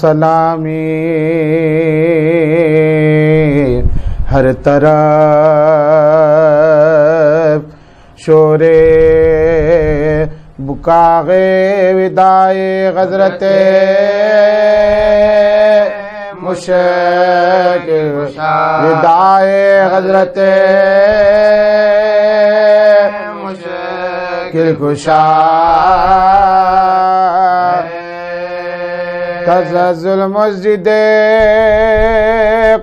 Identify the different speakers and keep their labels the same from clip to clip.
Speaker 1: سلامی ہر طرف شور بکاغ ودائے غزرت مشکل ودائے غزرت مشکل کشا تزلزل مسجد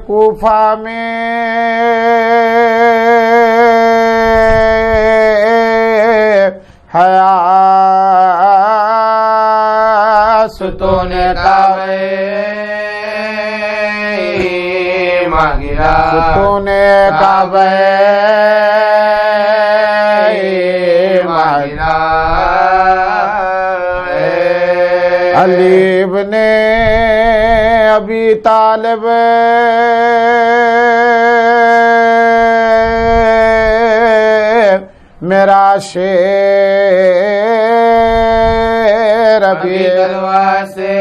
Speaker 1: کوفہ میں حیا ستون کعبہ مانگا ستون کعبہ مانگا علی ابن ابی طالب میرا شیر ابی تلوار سے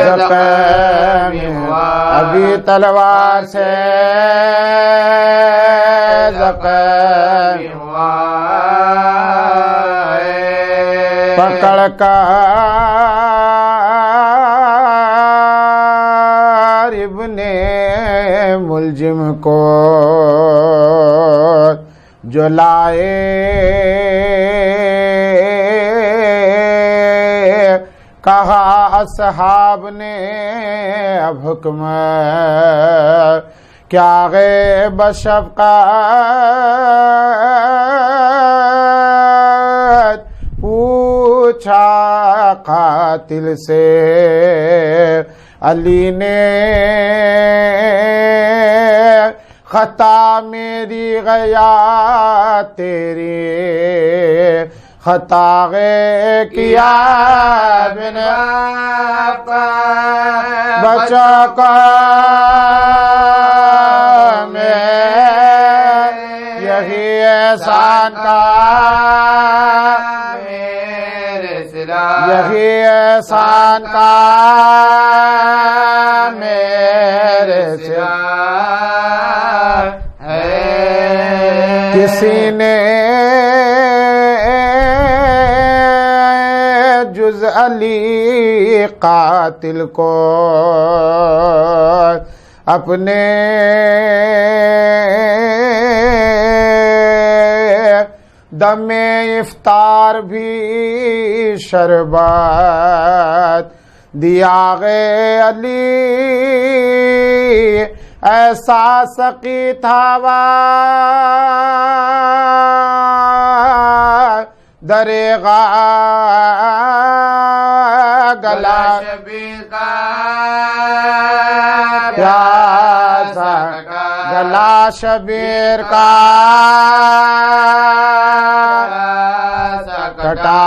Speaker 1: زخمی ہوا ابی تلوار سے زخمی ہوا پکڑ کر ابن ملجم کو جو لائے کہا اصحاب نے اب حکم کیا غیب شفقت پوچھا قاتل سے علی نے خطا میری گیا تیری خطا کیا بن بچا کا میں یہی احسان کا یہی احسان کا میرے سوا کسی نے جز علی قاتل کو اپنے دم افطار بھی شربت دیا گے علی ایسا سقی تھا دریغا گلا شبیر کا پیاسا گلا شبیر کا کٹا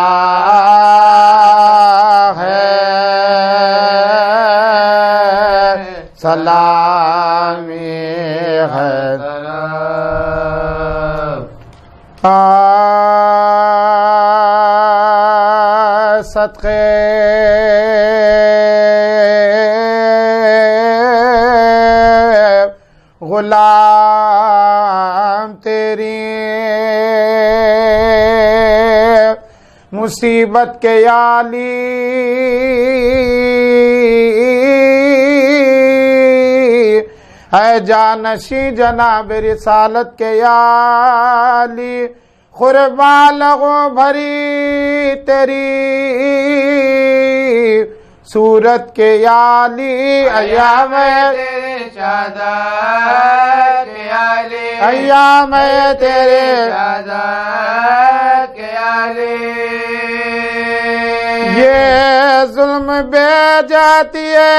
Speaker 1: ہے سلامی ہے صدقے غلام تیری مصیبت کے علی ہے جانشی جناب رسالت کے علی قربان لغوں بھری تیری صورت کے علی ایام تیرے شہادت کے علی ایام تیرے شہادت کے علی یہ ظلم بے جاتی ہے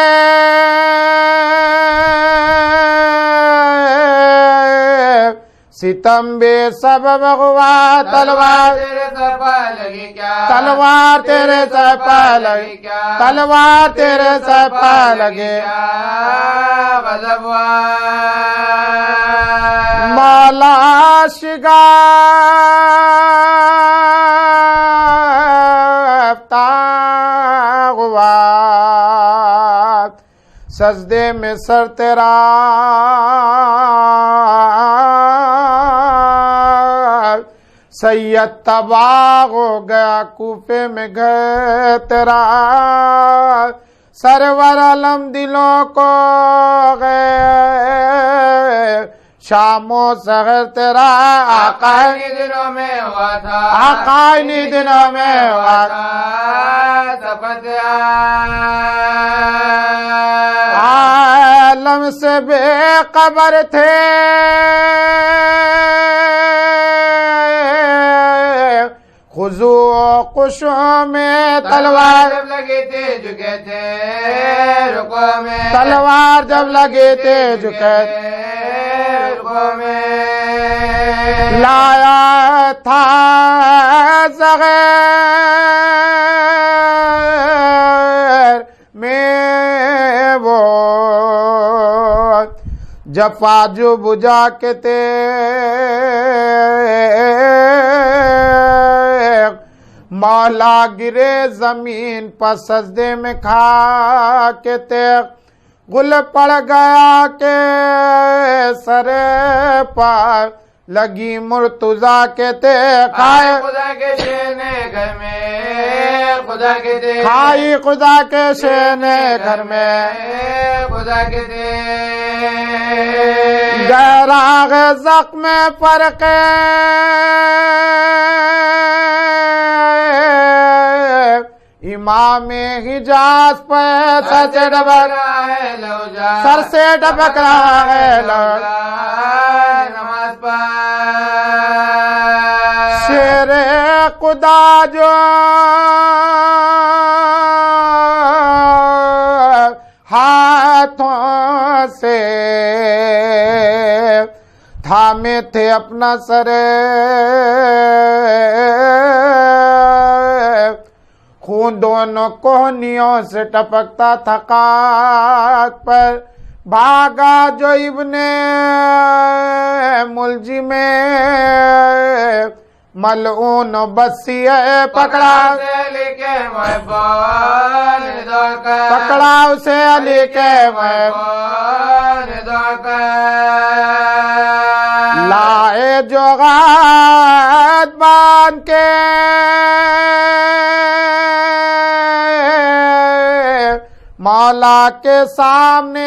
Speaker 1: ستم بے سبب ہوا تلوار تیرے سر پہ لگی کیا تلوار تیرے سر پہ لگی کیا تلوار تیرے سر پہ لگی کیا غضب ہوا مولا شگافتہ ہوا سجدے میں سر تیرا سید تباہ ہو گیا کوفے میں گھر تیرا سرور علم دلوں کو گئے شام و سحر تیرا آقا
Speaker 2: دنوں میں ہوا تھا
Speaker 1: آقا انہی دنوں میں ہوا تھا
Speaker 2: سفت
Speaker 1: عالم سے بے خبر تھے خضوع و خشوع میں تلوار
Speaker 2: جب لگے تھے جھکے تھے رکو میں
Speaker 1: تلوار جب لگے تھے جھکے
Speaker 2: رکو میں
Speaker 1: لایا تھا صغیر میں وہ جفا جو بجا کے تیغ مولا گرے زمین پر سجدے میں کھا کے تیغ گل پڑ گیا کہ سر پر لگی مرتضیٰ کے تیغ کھائے
Speaker 2: خدا کے شین گھر میں خدا کے دے
Speaker 1: کھائی خدا کے شین گھر میں
Speaker 2: خدا کے دے
Speaker 1: گہراغ زخم فرق امام حجاز پہ سر سے ڈبک سر سے ڈبک رہا ہے
Speaker 2: نماز پڑھ
Speaker 1: شیر خدا جو ہاتھوں سے تھامے تھے اپنا سر خون دونوں کوہنیوں سے ٹپکتا تھا خاک پر بھاگا جو ابن ملجم ملعون بسیہ پکڑا پکڑا اسے علی کے لائے جو غاد باندھ کے مولا کے سامنے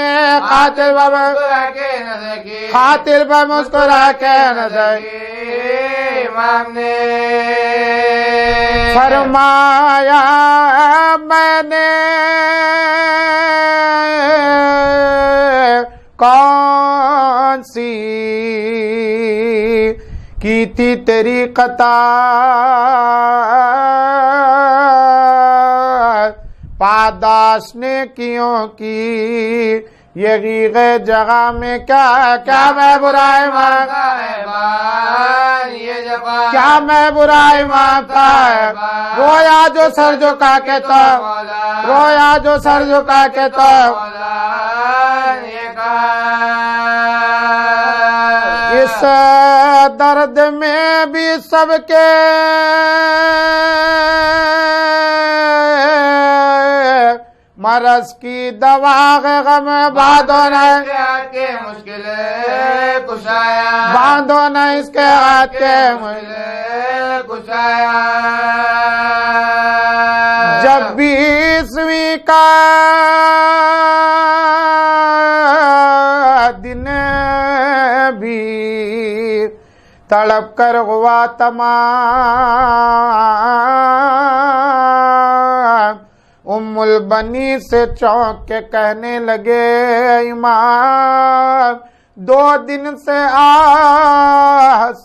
Speaker 1: خاطر پر مسکرا کے نظر
Speaker 2: امام نے
Speaker 1: فرمایا میں نے کون سی کی تھی تیری خطا پاداش نے کیوں کی یہ غیغ جگہ میں کیا میں برائی مانگتا ہے کیا میں برائی مانگتا ہے رویا جو سر جھکا کے تو رویا جو سر جھکا کے تو اس درد میں بھی سب کے مرض کی دوا غم باندھو نہ
Speaker 2: مشکل کشایا
Speaker 1: باندھو نہ اس کے ہاتھ کے
Speaker 2: کشایا
Speaker 1: جب 20ویں کا دن بھی تڑپ کر ہوا تمام ام البنی سے چونک کے کہنے لگے امام 2 دن سے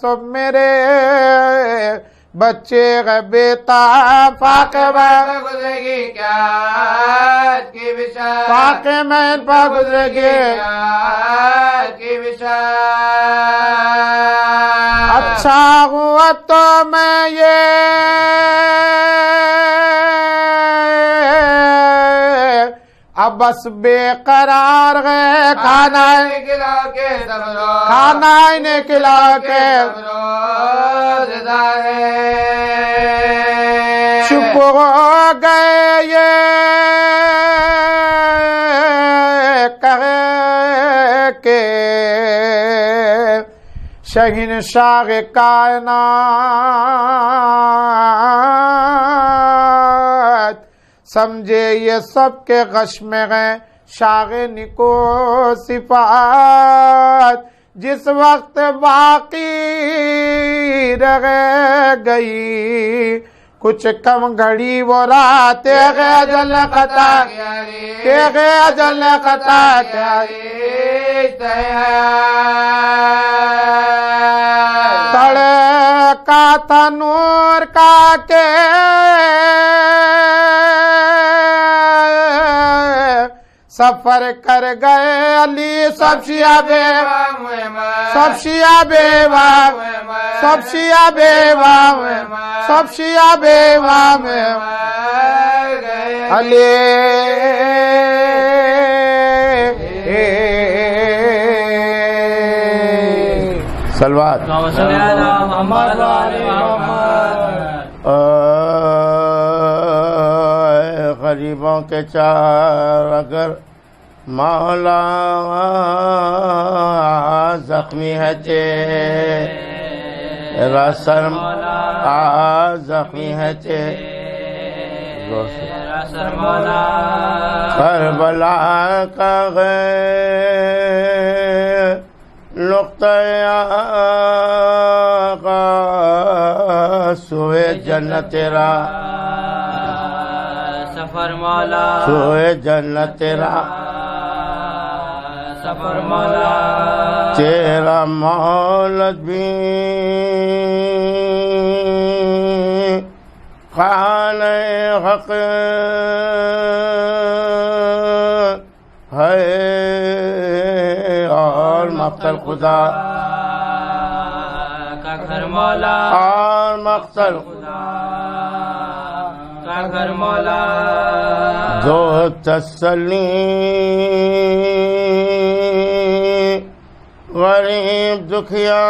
Speaker 1: سب میرے بچے بیتا فاقے
Speaker 2: گزرے گی کیا کی بشارت
Speaker 1: فاقے میں ان پر گزرے گی
Speaker 2: کی بشارت
Speaker 1: اچھا ہوا تو میں یہ اب بس بے قرار گئے کھانا
Speaker 2: کھلا کے سبرو
Speaker 1: کھانا انہیں کھلا کے چپ ہو گئے یہ شہنشاہ کائنات سمجھے یہ سب کے غش میں ہیں شاغ نکو صفات جس وقت باقی رہ گئی کچھ کم گھڑی وہ رات تیغ اجل قطع تیغ اجل قطع تڑے کا تھا نور کا کے سفر کر گئے علی سب شیعہ بیوہ سب شیعہ بیوہ سب شیعہ بیوہ سب شیعہ بیوہ میں علی صلوات غریبوں کے چار اگر مولا زخمی ہے تیرا سر زخمی ہے تیرا سر مولا کربلا کا غیر نقطہ آقا سوئے جنت تیرا سفر مولا سوئے جنت تیرا سفر مولا تیرا مولد بھی خانہ حق ہے اور مقتل خدا کا گھر مولا اور مقتل خدا کا گھر مولا جو تسلی غریب دکھیا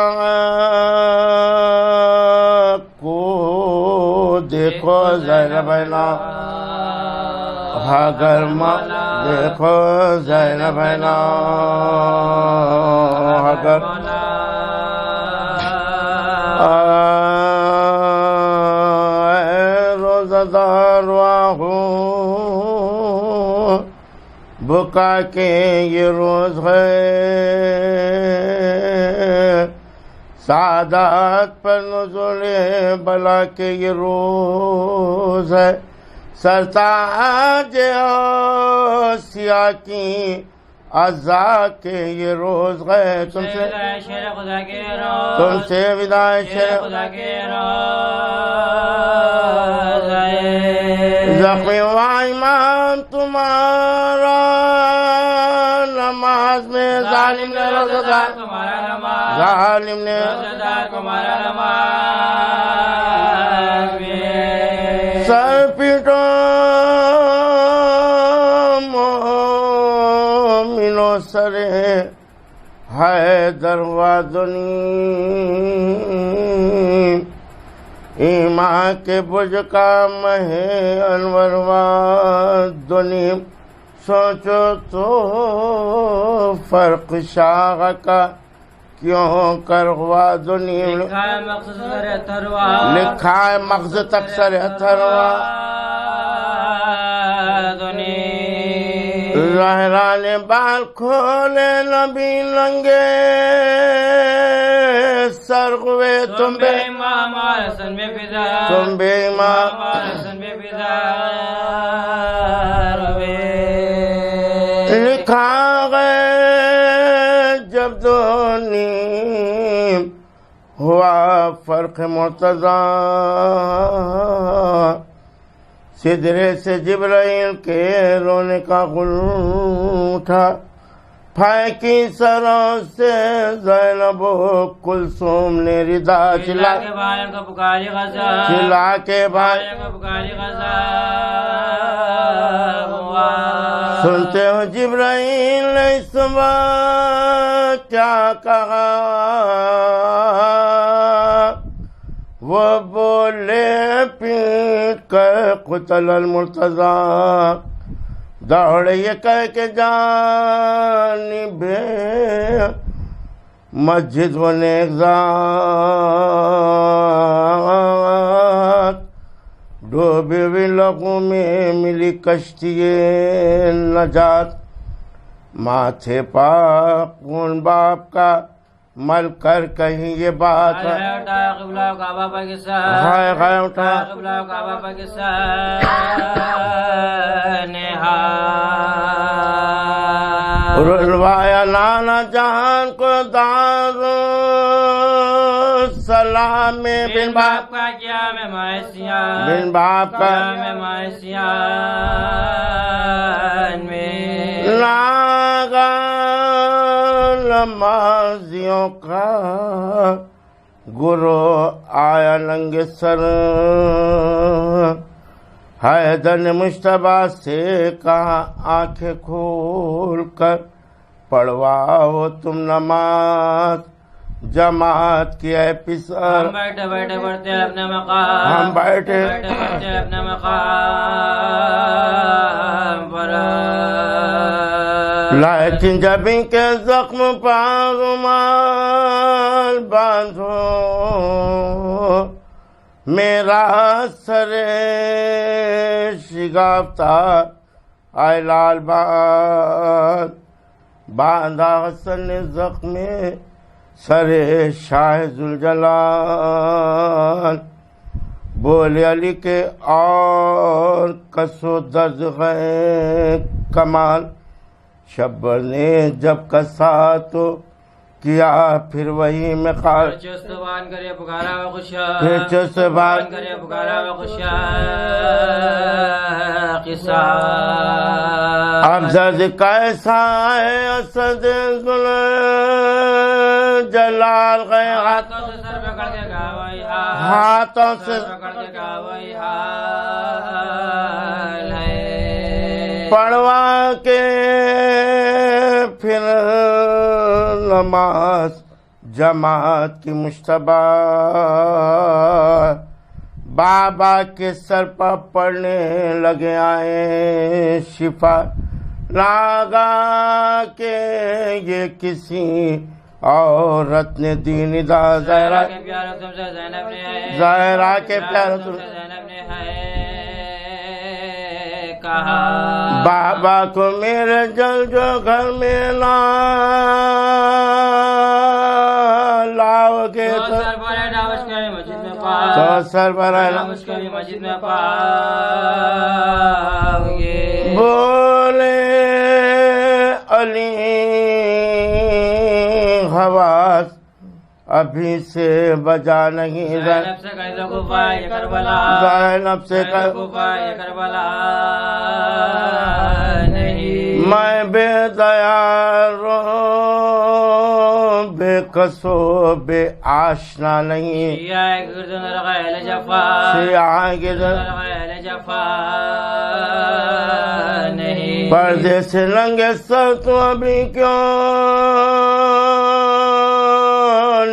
Speaker 1: کو دیکھو زینب نا اگر دیکھو زینب نا اگر روزہ دار بکا کے یہ روز ہے سعادت پر نزول بلا کے یہ روز ہے سرتاج سیاہ کی عزا کے یہ روز ہے تم سے وداع شیر خدا کے روز زخمی و ایمان تمہارا نماز میں ظالم نے روزہ دار ظالم نے تمہارا نماز میں سر پیٹو مومنو سر حیدر وادنی ایمان کے برج کا مہ انور وادنی سوچو تو فرق شاہ کا کیوں کر وادنی لکھا ہے مغز تکسر اتھروا رہران بال کھولے نبی لنگے سر ہوئے تم بے امام تم بے امام لکھا گئے جب دونی ہوا فرق مرتضی سدرے سے جبرائیل کے رونے کا غل اٹھا پھینکی سروں سے زینب و کلثوم نے ردا چلا کے بھائی کو پکاری غزہ چلا کے بھائی کو پکاری غزہ سنتے ہو جبرائیل نے اس وقت کیا کہا وہ بولے پیٹ کر قتل المرتضی دوڑے یہ کہہ کے جانب مسجد و نیک ذات ڈوبے ہوئے لوگوں میں ملی کشتی نجات ماتھے پاک ان باپ کا مل کر کہیں یہ بات ہے رلوایا نانا جہان کو دار سلام میں بن باپ کا کیا میں مائسیاں بن باپ کا میں مائسیاں میں لاغا نمازیوں کا گرو آیا ننگے سر حیدر نے مشتبہ سے کہا آنکھیں کھول کر پڑھواؤ تم نماز جماعت کی ہے پسر ہم بیٹھے بیٹھے پڑھتے اپنے مقام ہم بیٹھے بیٹھے اپنے مقام پر لیکن جب ان کے زخم پر رومال باندھو میرا سر شگافتہ آئے لال باندھا حسن نے زخم سر شاہ ذوالجلال بولے علی کے اور کسو درد غیر کمال شبر نے جب کسا تو کیا پھر وہی میں قال چستوان کرے پکارا و خوشیار چستوان کرے پکارا و خوشیار قصہ اب زرد کیسا ہے اسد جلال گئے ہاتھوں سے سر پکڑ کے گاوئی ہاتھوں سے پکڑ کے گاوئی حال ہے پڑھوا کے پھر نماز جماعت کی مشتبہ بابا کے سر پر پڑھنے لگے آئے شفا لاگا کہ یہ کسی عورت نے دین دا زہرا کے پیارے تم سے زینب نے ہے زہرا کے پیارے تم سے زینب نے ہے کہا بابا کو میرے جل جو گھر میں لاؤ گے تو سر بھرے ڈاوش کری مسجد میں پاؤ تو سر بھرے ڈاوش کری مسجد میں پاؤ گے بولے علی حواس ابھی سے بجا نہیں زینب سے کہہ دو کوفہ یہ کربلا زینب سے کہہ دو کوفہ یہ کربلا نہیں میں بے دیار بے کسو بے آشنا نہیں شیعہ گردن رغیل جفا شیعہ گردن رغیل جفا نہیں پردے سے ننگے سر تو ابھی کیوں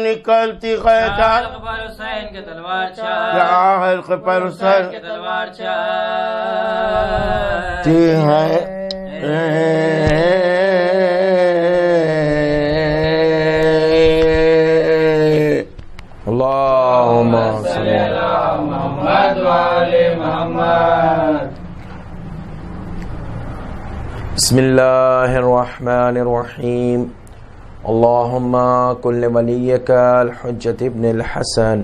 Speaker 1: نکلتی خیچار پر حسین کے تلوار چاہ حلق پر حسین کے تلوار چاہتی ہے اللہم صلی اللہ محمد وآل محمد
Speaker 3: بسم اللہ الرحمن الرحیم اللهم كل وليك الحجة ابن الحسن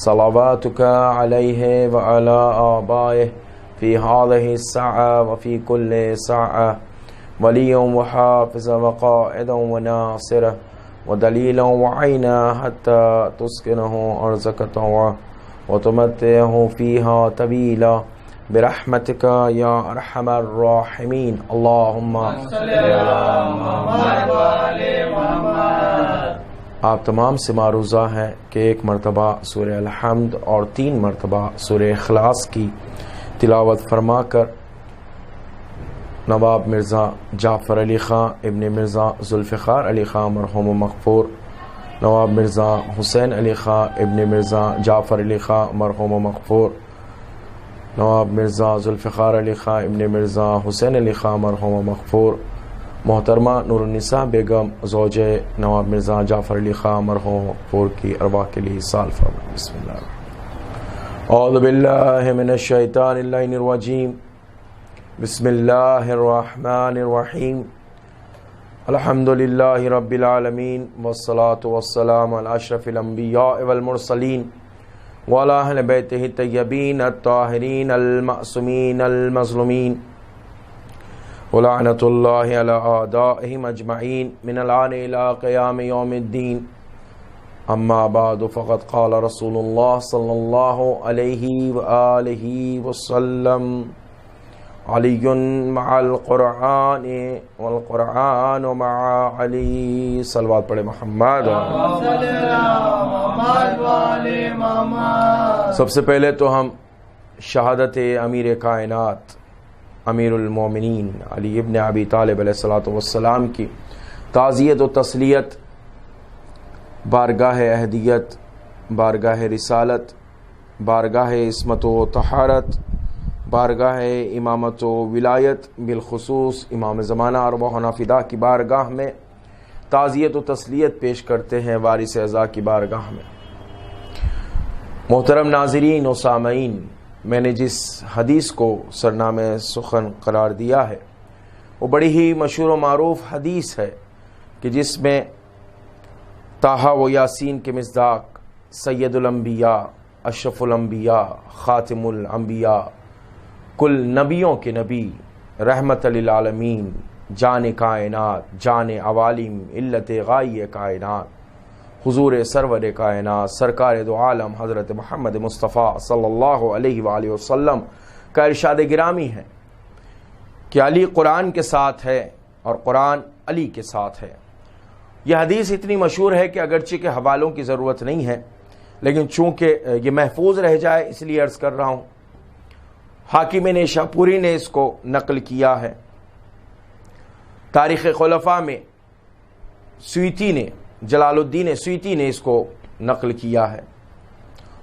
Speaker 3: صلواتك عليه وعلى آبائه في هذه الساعة وفي كل ساعة وليا وحافظا وقائدا وناصرا ودليلا وعينا حتى تسكنه أرزك طوعا وتمتعه فيها طويلا برحمتك يا أرحم الراحمين اللهم صل على محمد وآل محمد. آپ تمام سے معروضہ ہے کہ ایک مرتبہ سورہ الحمد اور 3 مرتبہ سورہ اخلاص کی تلاوت فرما کر نواب مرزا جعفر علی خان ابن مرزا ذوالفقار علی خان مرحوم و مغفور، نواب مرزا حسین علی خان ابن مرزا جعفر علی خان مرحوم و مغفور، نواب مرزا ذوالفقار علی خان ابن مرزا حسین علی خان مرحوم و مغفور، محترمہ نور النساء بیگم زوج نواب مرزا جعفر علی خان مرحوم مغفور کی ارواح کے لیے سال فرمائیں۔ بسم اللہ۔ اعوذ باللہ من الشیطان اللعین الرجیم، بسم اللہ الرحمن الرحیم، الحمد للہ رب العالمین، والصلاة والسلام علی اشرف الانبیاء والمرسلین وعلی اہل بیتہ الطیبین الطاہرین المعصومین المظلومین، ولعنۃ اللہ علی اعدائہم اجمعین من الآن الی قیام یوم الدین، اما بعد فقد قال رسول اللہ صلی اللہ علیہ وآلہ وسلم، علی مع القرآن والقرآن مع علی۔ صلوات پڑھے محمد۔ سب سے پہلے تو ہم شہادت امیر کائنات امیر المومنین علی ابن ابی طالب علیہ الصلوۃ والسلام کی تعزیت و تسلیت، بارگاہ اہدیت، بارگاہ رسالت، بارگاہ عصمت و طہارت، بارگاہ امامت و ولایت، بالخصوص امام زمانہ ارواحنا فدا کی بارگاہ میں تعزیت و تسلیت پیش کرتے ہیں، وارث اعزا کی بارگاہ میں۔ محترم ناظرین و سامعین، میں نے جس حدیث کو سرنامہ سخن قرار دیا ہے وہ بڑی ہی مشہور و معروف حدیث ہے کہ جس میں طٰہٰ و یاسین کے مصداق سید الانبیاء، اشرف الانبیاء، خاتم الانبیاء، کل نبیوں کے نبی، رحمت للعالمین، جان کائنات، جان عوالم، علت غائی کائنات، حضور سرور کائنات، سرکار دو عالم حضرت محمد مصطفیٰ صلی اللہ علیہ وآلہ وسلم کا ارشاد گرامی ہے کہ علی قرآن کے ساتھ ہے اور قرآن علی کے ساتھ ہے۔ یہ حدیث اتنی مشہور ہے کہ اگرچہ کہ حوالوں کی ضرورت نہیں ہے، لیکن چونکہ یہ محفوظ رہ جائے اس لیے عرض کر رہا ہوں۔ حاکم نیشاپوری نے اس کو نقل کیا ہے، تاریخ خلفاء میں سیوطی نے، جلال الدین سیوطی نے اس کو نقل کیا ہے،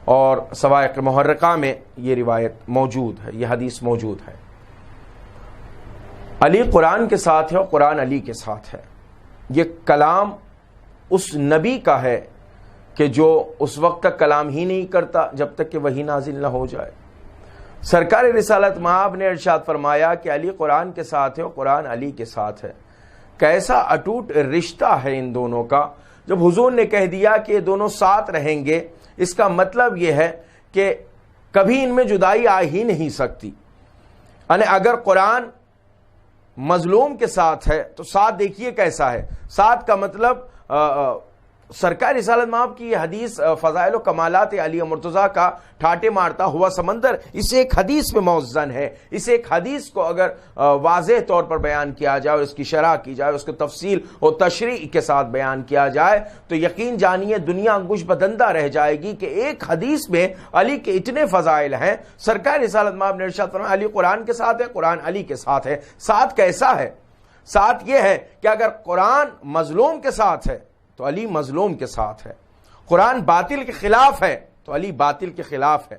Speaker 3: اور سوائق محرقہ میں یہ روایت موجود ہے، یہ حدیث موجود ہے۔ علی قرآن کے ساتھ ہے اور قرآن علی کے ساتھ ہے۔ یہ کلام اس نبی کا ہے کہ جو اس وقت تک کلام ہی نہیں کرتا جب تک کہ وحی نازل نہ ہو جائے۔ سرکار رسالت مآب نے ارشاد فرمایا کہ علی قرآن کے ساتھ ہے اور قرآن علی کے ساتھ ہے۔ کیسا اٹوٹ رشتہ ہے ان دونوں کا۔ جب حضور نے کہہ دیا کہ یہ دونوں ساتھ رہیں گے، اس کا مطلب یہ ہے کہ کبھی ان میں جدائی آ ہی نہیں سکتی۔ یعنی اگر قرآن مظلوم کے ساتھ ہے تو ساتھ دیکھیے کیسا ہے۔ ساتھ کا مطلب سرکار رسالت مآب کی یہ حدیث فضائل و کمالات علی مرتضیٰ کا ٹھاٹے مارتا ہوا سمندر، اسے ایک حدیث میں موزن ہے۔ اس ایک حدیث کو اگر واضح طور پر بیان کیا جائے اور اس کی شرح کی جائے، اس کو تفصیل اور تشریح کے ساتھ بیان کیا جائے تو یقین جانیے دنیا انگوش بدندہ رہ جائے گی کہ ایک حدیث میں علی کے اتنے فضائل ہیں۔ سرکار رسالت مآب نے ارشاد فرمایا علی قرآن کے ساتھ ہے، قرآن علی کے ساتھ ہے۔ ساتھ کیسا ہے؟ ساتھ یہ ہے کہ اگر قرآن مظلوم کے ساتھ ہے تو علی مظلوم کے ساتھ ہے، قرآن باطل کے خلاف ہے تو علی باطل کے خلاف ہے،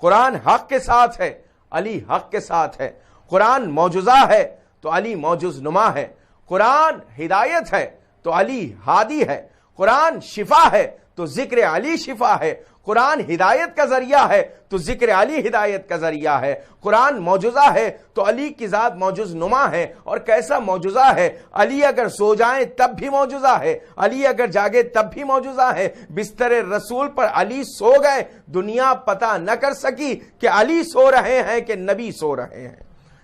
Speaker 3: قرآن حق کے ساتھ ہے، علی حق کے ساتھ ہے، قرآن معجزہ ہے تو علی معجز نما ہے، قرآن ہدایت ہے تو علی ہادی ہے، قرآن شفا ہے تو ذکر علی شفا ہے، قرآن ہدایت کا ذریعہ ہے تو ذکر علی ہدایت کا ذریعہ ہے، قرآن معجزہ ہے تو علی کی ذات معجز نما ہے۔ اور کیسا معجزہ ہے؟ علی اگر سو جائیں تب بھی معجزہ ہے، علی اگر جاگے تب بھی معجزہ ہے۔ بستر رسول پر علی سو گئے، دنیا پتہ نہ کر سکی کہ علی سو رہے ہیں کہ نبی سو رہے ہیں۔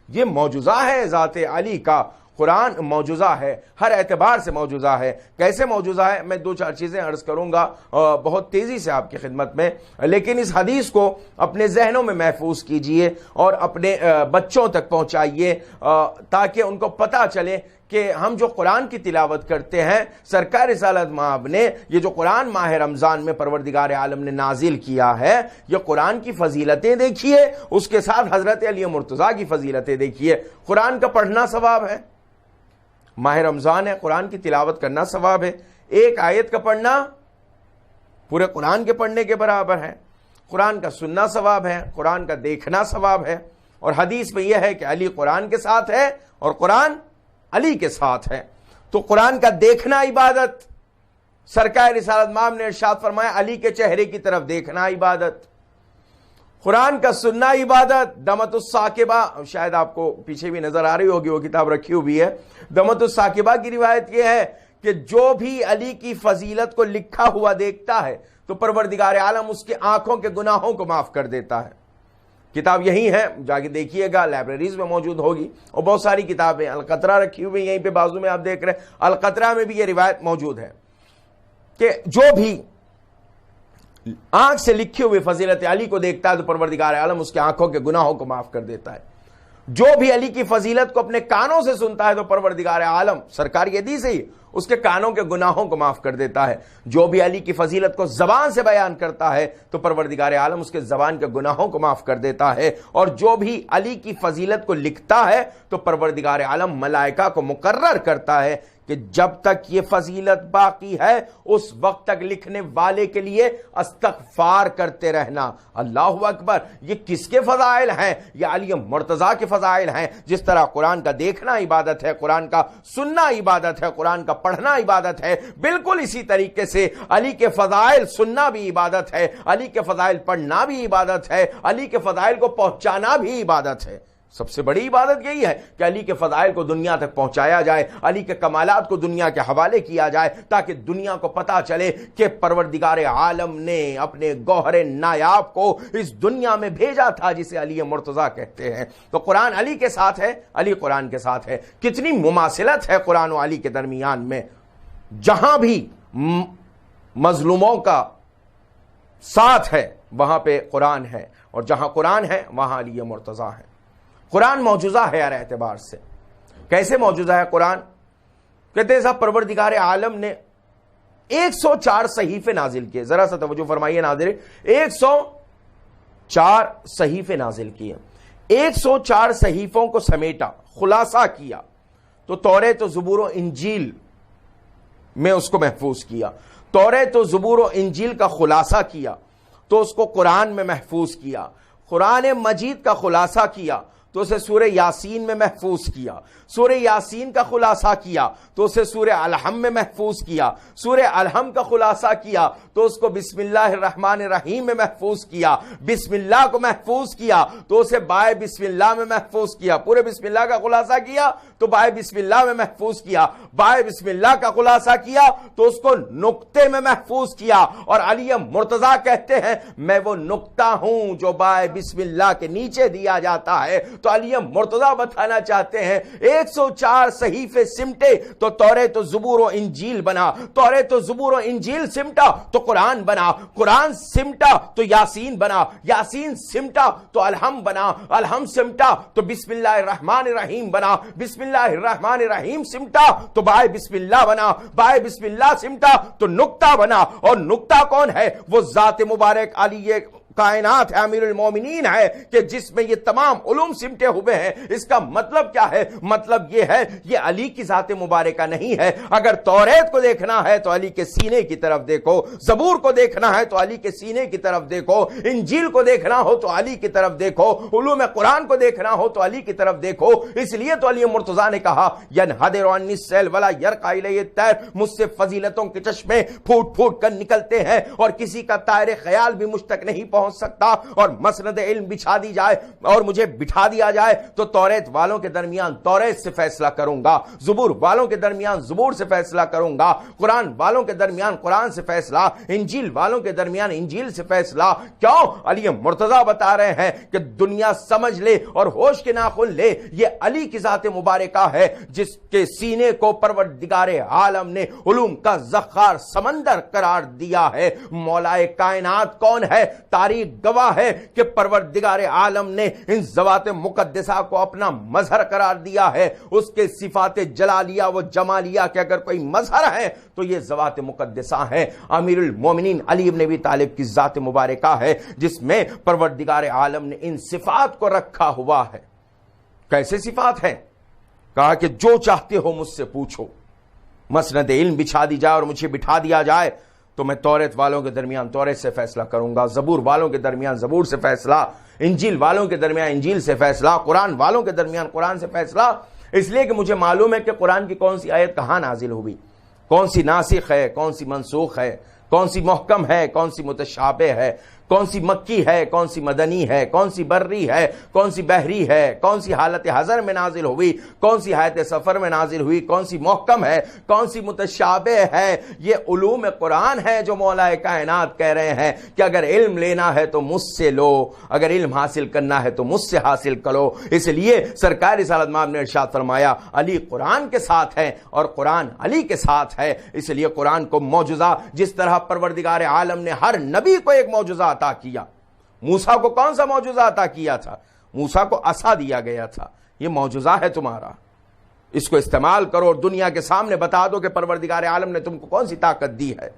Speaker 3: یہ معجزہ ہے ذات علی کا۔ قرآن معجزہ ہے، ہر اعتبار سے معجزہ ہے۔ کیسے معجزہ ہے؟ میں دو چار چیزیں عرض کروں گا بہت تیزی سے آپ کی خدمت میں، لیکن اس حدیث کو اپنے ذہنوں میں محفوظ کیجئے اور اپنے بچوں تک پہنچائیے تاکہ ان کو پتہ چلے کہ ہم جو قرآن کی تلاوت کرتے ہیں، سرکار رسالت مآب نے یہ جو قرآن ماہ رمضان میں پروردگار عالم نے نازل کیا ہے، یہ قرآن کی فضیلتیں دیکھیے، اس کے ساتھ حضرت علی مرتضیٰ کی فضیلتیں دیکھیے۔ قرآن کا پڑھنا ثواب ہے، ماہ رمضان ہے، قرآن کی تلاوت کرنا ثواب ہے، ایک آیت کا پڑھنا پورے قرآن کے پڑھنے کے برابر ہے، قرآن کا سننا ثواب ہے، قرآن کا دیکھنا ثواب ہے۔ اور حدیث میں یہ ہے کہ علی قرآن کے ساتھ ہے اور قرآن علی کے ساتھ ہے۔ تو قرآن کا دیکھنا عبادت، سرکار رسالت مآب نے ارشاد فرمایا علی کے چہرے کی طرف دیکھنا عبادت، قرآن کا سننا عبادت۔ دمت الثاقبہ، شاید آپ کو پیچھے بھی نظر آ رہی ہوگی، وہ کتاب رکھی ہوئی ہے، دمت الثاقبہ کی روایت یہ ہے کہ جو بھی علی کی فضیلت کو لکھا ہوا دیکھتا ہے تو پروردگار عالم اس کے آنکھوں کے گناہوں کو معاف کر دیتا ہے۔ کتاب یہی ہے، جا کے دیکھیے گا، لائبریریز میں موجود ہوگی، اور بہت ساری کتابیں، القطرہ رکھی ہوئی یہیں پہ بازو میں آپ دیکھ رہے ہیں، القطرہ میں بھی یہ روایت موجود ہے کہ جو بھی آنکھ سے لکھی ہوئی فضیلت علی کو دیکھتا ہے تو پروردگار عالم اس کے آنکھوں کے گناہوں کو معاف کر دیتا ہے۔ جو بھی علی کی فضیلت کو اپنے کانوں سے سنتا ہے تو پروردگار عالم، سرکار کی حدیث ہے ہی، اس کے کانوں کے گناہوں کو معاف کر دیتا ہے۔ جو بھی علی کی فضیلت کو زبان سے بیان کرتا ہے تو پروردگار عالم اس کے زبان کے گناہوں کو معاف کر دیتا ہے، اور جو بھی علی کی فضیلت کو لکھتا ہے تو پروردگار عالم ملائکہ کو مقرر کرتا ہے کہ جب تک یہ فضیلت باقی ہے اس وقت تک لکھنے والے کے لیے استغفار کرتے رہنا۔ اللہ اکبر! یہ کس کے فضائل ہیں؟ یہ علی مرتضیٰ کے فضائل ہیں۔ جس طرح قرآن کا دیکھنا عبادت ہے، قرآن کا سننا عبادت ہے، قرآن کا پڑھنا عبادت ہے، بالکل اسی طریقے سے علی کے فضائل سننا بھی عبادت ہے، علی کے فضائل پڑھنا بھی عبادت ہے، علی کے فضائل کو پہنچانا بھی عبادت ہے۔ سب سے بڑی عبادت یہی ہے کہ علی کے فضائل کو دنیا تک پہنچایا جائے، علی کے کمالات کو دنیا کے حوالے کیا جائے، تاکہ دنیا کو پتا چلے کہ پروردگار عالم نے اپنے گوہر نایاب کو اس دنیا میں بھیجا تھا، جسے علی مرتضیٰ کہتے ہیں۔ تو قرآن علی کے ساتھ ہے، علی قرآن کے ساتھ ہے۔ کتنی مماثلت ہے قرآن و علی کے درمیان میں! جہاں بھی مظلوموں کا ساتھ ہے وہاں پہ قرآن ہے، اور جہاں قرآن ہے وہاں علی مرتضیٰ ہے۔ قرآن معجزہ ہے ہر اعتبار سے۔ کیسے معجزہ ہے قرآن؟ کہتے ہیں صاحب پروردگار عالم نے 104 صحیفے نازل کیے۔ ذرا سا توجہ فرمائیے ناظرین، 104 صحیفے نازل کیے، 104 صحیفوں کو سمیٹا، خلاصہ کیا تو توریت و زبور و انجیل میں اس کو محفوظ کیا، توریت و زبور و انجیل کا خلاصہ کیا تو اس کو قرآن میں محفوظ کیا، قرآن مجید کا خلاصہ کیا تو اسے سورہ یاسین میں محفوظ کیا، سورہ یاسین کا خلاصہ کیا تو اسے سورہ الحم میں محفوظ کیا، سورہ الحم کا خلاصہ کیا تو اس کو بسم اللہ الرحمن الرحیم میں محفوظ کیا، بسم اللہ کو محفوظ کیا تو اسے بائے بسم اللہ میں محفوظ کیا، پورے بسم اللہ کا خلاصہ کیا تو بائے بسم اللہ میں محفوظ کیا، بائے بسم اللہ کا خلاصہ کیا تو اس کو نقطے میں محفوظ کیا۔ اور علی مرتضیٰ کہتے ہیں میں وہ نقطہ ہوں جو بائے بسم اللہ کے نیچے دیا جاتا ہے۔ تو علی مرتضیٰ بتانا چاہتے ہیں 104 صحیفے سمٹے تو توریت و زبور و انجیل بنا، توریت و زبور و انجیل سمٹا تو قرآن بنا، قرآن سمٹا تو یاسین بنا، یاسین سمٹا تو الحم بنا، الحم سمٹا تو بسم اللہ الرحمن الرحیم بنا، بسم اللہ الرحمن الرحیم سمٹا تو بائے بسم اللہ بنا، بائے بسم اللہ سمٹا تو نقطہ بنا۔ اور نقطہ کون ہے؟ وہ ذات مبارک علی کائنات ہے، امیر المومنین ہے، کہ جس میں یہ تمام علوم سمٹے ہوئے ہیں۔ اس کا مطلب کیا ہے؟ مطلب یہ ہے یہ علی کی ذات مبارکہ نہیں ہے۔ اگر توریت کو دیکھنا ہے تو علی کے سینے کی طرف دیکھو، زبور کو دیکھنا ہے تو علی کے سینے کی طرف دیکھو، انجیل کو دیکھنا ہو تو علی کی طرف دیکھو، علوم قرآن کو دیکھنا ہو تو علی کی طرف دیکھو۔ اس لیے تو علی مرتضیٰ نے کہا ینحدر عنی السیل ولا یرقی الی الطیر، مجھ سے فضیلتوں کے چشمے پھوٹ پھوٹ کر نکلتے ہیں اور کسی کا طائر خیال بھی مجھ تک نہیں پہنچ سکتا، اور مسند علم بچھا دی جائے اور مجھے بٹھا دیا جائے تو توریت والوں کے درمیان توریت سے فیصلہ کروں گا، زبور والوں کے درمیان زبور سے فیصلہ کروں گا، قرآن والوں کے درمیان قرآن سے فیصلہ، انجیل والوں کے درمیان انجیل سے فیصلہ۔ کیوں؟ علی مرتضیٰ بتا رہے ہیں کہ دنیا سمجھ لے اور ہوش کے ناخن لے، یہ علی کی ذات مبارکہ ہے جس کے سینے کو پروردگار عالم نے علوم کا زخار سمندر قرار دیا ہے۔ مولائے کائنات کون ہے؟ تاریخ گواہ ہے کہ پروردگار عالم نے ان ذوات مقدسہ کو اپنا مظہر قرار دیا ہے۔ اس کے صفات جلالیہ و جمالیہ کے اگر کوئی مظہر ہے تو یہ ذوات مقدسہ ہیں۔ امیر المومنین علی بن ابی طالب کی ذات مبارکہ ہے جس میں پروردگار عالم نے ان صفات کو رکھا ہوا ہے۔ کیسے صفات ہیں؟ کہا کہ جو چاہتے ہو مجھ سے پوچھو، مسند علم بچھا دی جائے اور مجھے بٹھا دیا جائے تو میں توریت والوں کے درمیان توریت سے فیصلہ کروں گا، زبور والوں کے درمیان زبور سے فیصلہ، انجیل والوں کے درمیان انجیل سے فیصلہ، قرآن والوں کے درمیان قرآن سے فیصلہ۔ اس لیے کہ مجھے معلوم ہے کہ قرآن کی کون سی آیت کہاں نازل ہوئی، کون سی ناسخ ہے، کون سی منسوخ ہے، کون سی محکم ہے، کون سی متشابہ ہے، کون سی مکی ہے، کون سی مدنی ہے، کون سی بری ہے، کون سی بحری ہے، کون سی حالت حضر میں نازل ہوئی، کون سی حالت سفر میں نازل ہوئی، کون سی محکم ہے، کون سی متشابہ ہے۔ یہ علوم قرآن ہے جو مولا کائنات کہہ رہے ہیں کہ اگر علم لینا ہے تو مجھ سے لو، اگر علم حاصل کرنا ہے تو مجھ سے حاصل کرو۔ اس لیے سرکار رسالت مآب نے ارشاد فرمایا علی قرآن کے ساتھ ہے اور قرآن علی کے ساتھ ہے۔ اس لیے قرآن کو معجزہ، جس طرح پروردگار عالم نے ہر نبی کو ایک معجزہ عطا کیا۔ موسیٰ کو کون سا معجزہ عطا کیا تھا؟ موسیٰ کو عصا دیا گیا تھا، یہ معجزہ ہے تمہارا، اس کو استعمال کرو اور دنیا کے سامنے بتا دو کہ پروردگار عالم نے تم کو کون سی طاقت دی ہے۔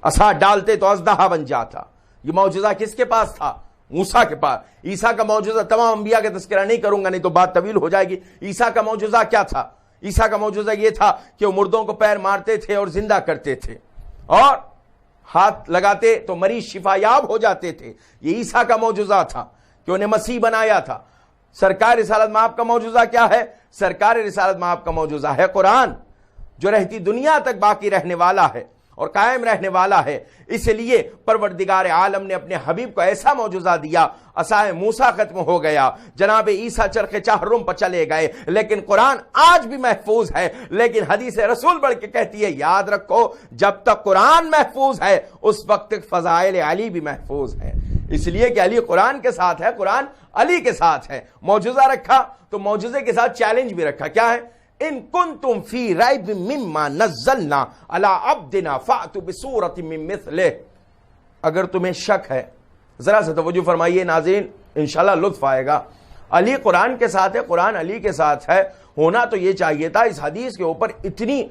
Speaker 3: عصا ڈالتے تو اژدہا بن جاتا۔ یہ معجزہ کس کے پاس تھا؟ موسیٰ کے پاس۔ عیسیٰ کا معجزہ تمام انبیاء کا تذکرہ نہیں کروں گا، نہیں تو بات طویل ہو جائے گی۔ عیسیٰ کا معجزہ کیا تھا؟ عیسیٰ کا معجزہ یہ تھا کہ وہ مردوں کو پیر مارتے تھے اور زندہ کرتے تھے، اور ہاتھ لگاتے تو مریض شفا یاب ہو جاتے تھے۔ یہ عیسیٰ کا معجزہ تھا کہ انہیں مسیح بنایا تھا۔ سرکار رسالت مآب کا معجزہ کیا ہے؟ سرکار رسالت مآب کا معجزہ ہے قرآن، جو رہتی دنیا تک باقی رہنے والا ہے اور قائم رہنے والا ہے۔ اس لیے پروردگار عالم نے اپنے حبیب کو ایسا معجزہ دیا، عصائے موسیٰ ختم ہو گیا، جناب عیسیٰ چرخ چہرم پر چلے گئے، لیکن قرآن آج بھی محفوظ ہے۔ لیکن حدیث رسول بڑھ کے کہتی ہے، یاد رکھو جب تک قرآن محفوظ ہے اس وقت تک فضائل علی بھی محفوظ ہے۔ اس لیے کہ علی قرآن کے ساتھ ہے، قرآن علی کے ساتھ ہے۔ معجزہ رکھا تو معجزے کے ساتھ چیلنج بھی رکھا، کیا ہے؟ ان کنتم فی ریب مما نزلنا علی عبدنا فأتوا بسورۃ من مثلہ۔ اگر تمہیں شک ہے، ذرا سا توجہ فرمائیے ناظرین، انشاءاللہ لطف آئے گا۔ علی قرآن کے ساتھ ہے، قرآن علی کے ساتھ ہے، ہونا تو یہ چاہیے تھا اس حدیث کے اوپر اتنی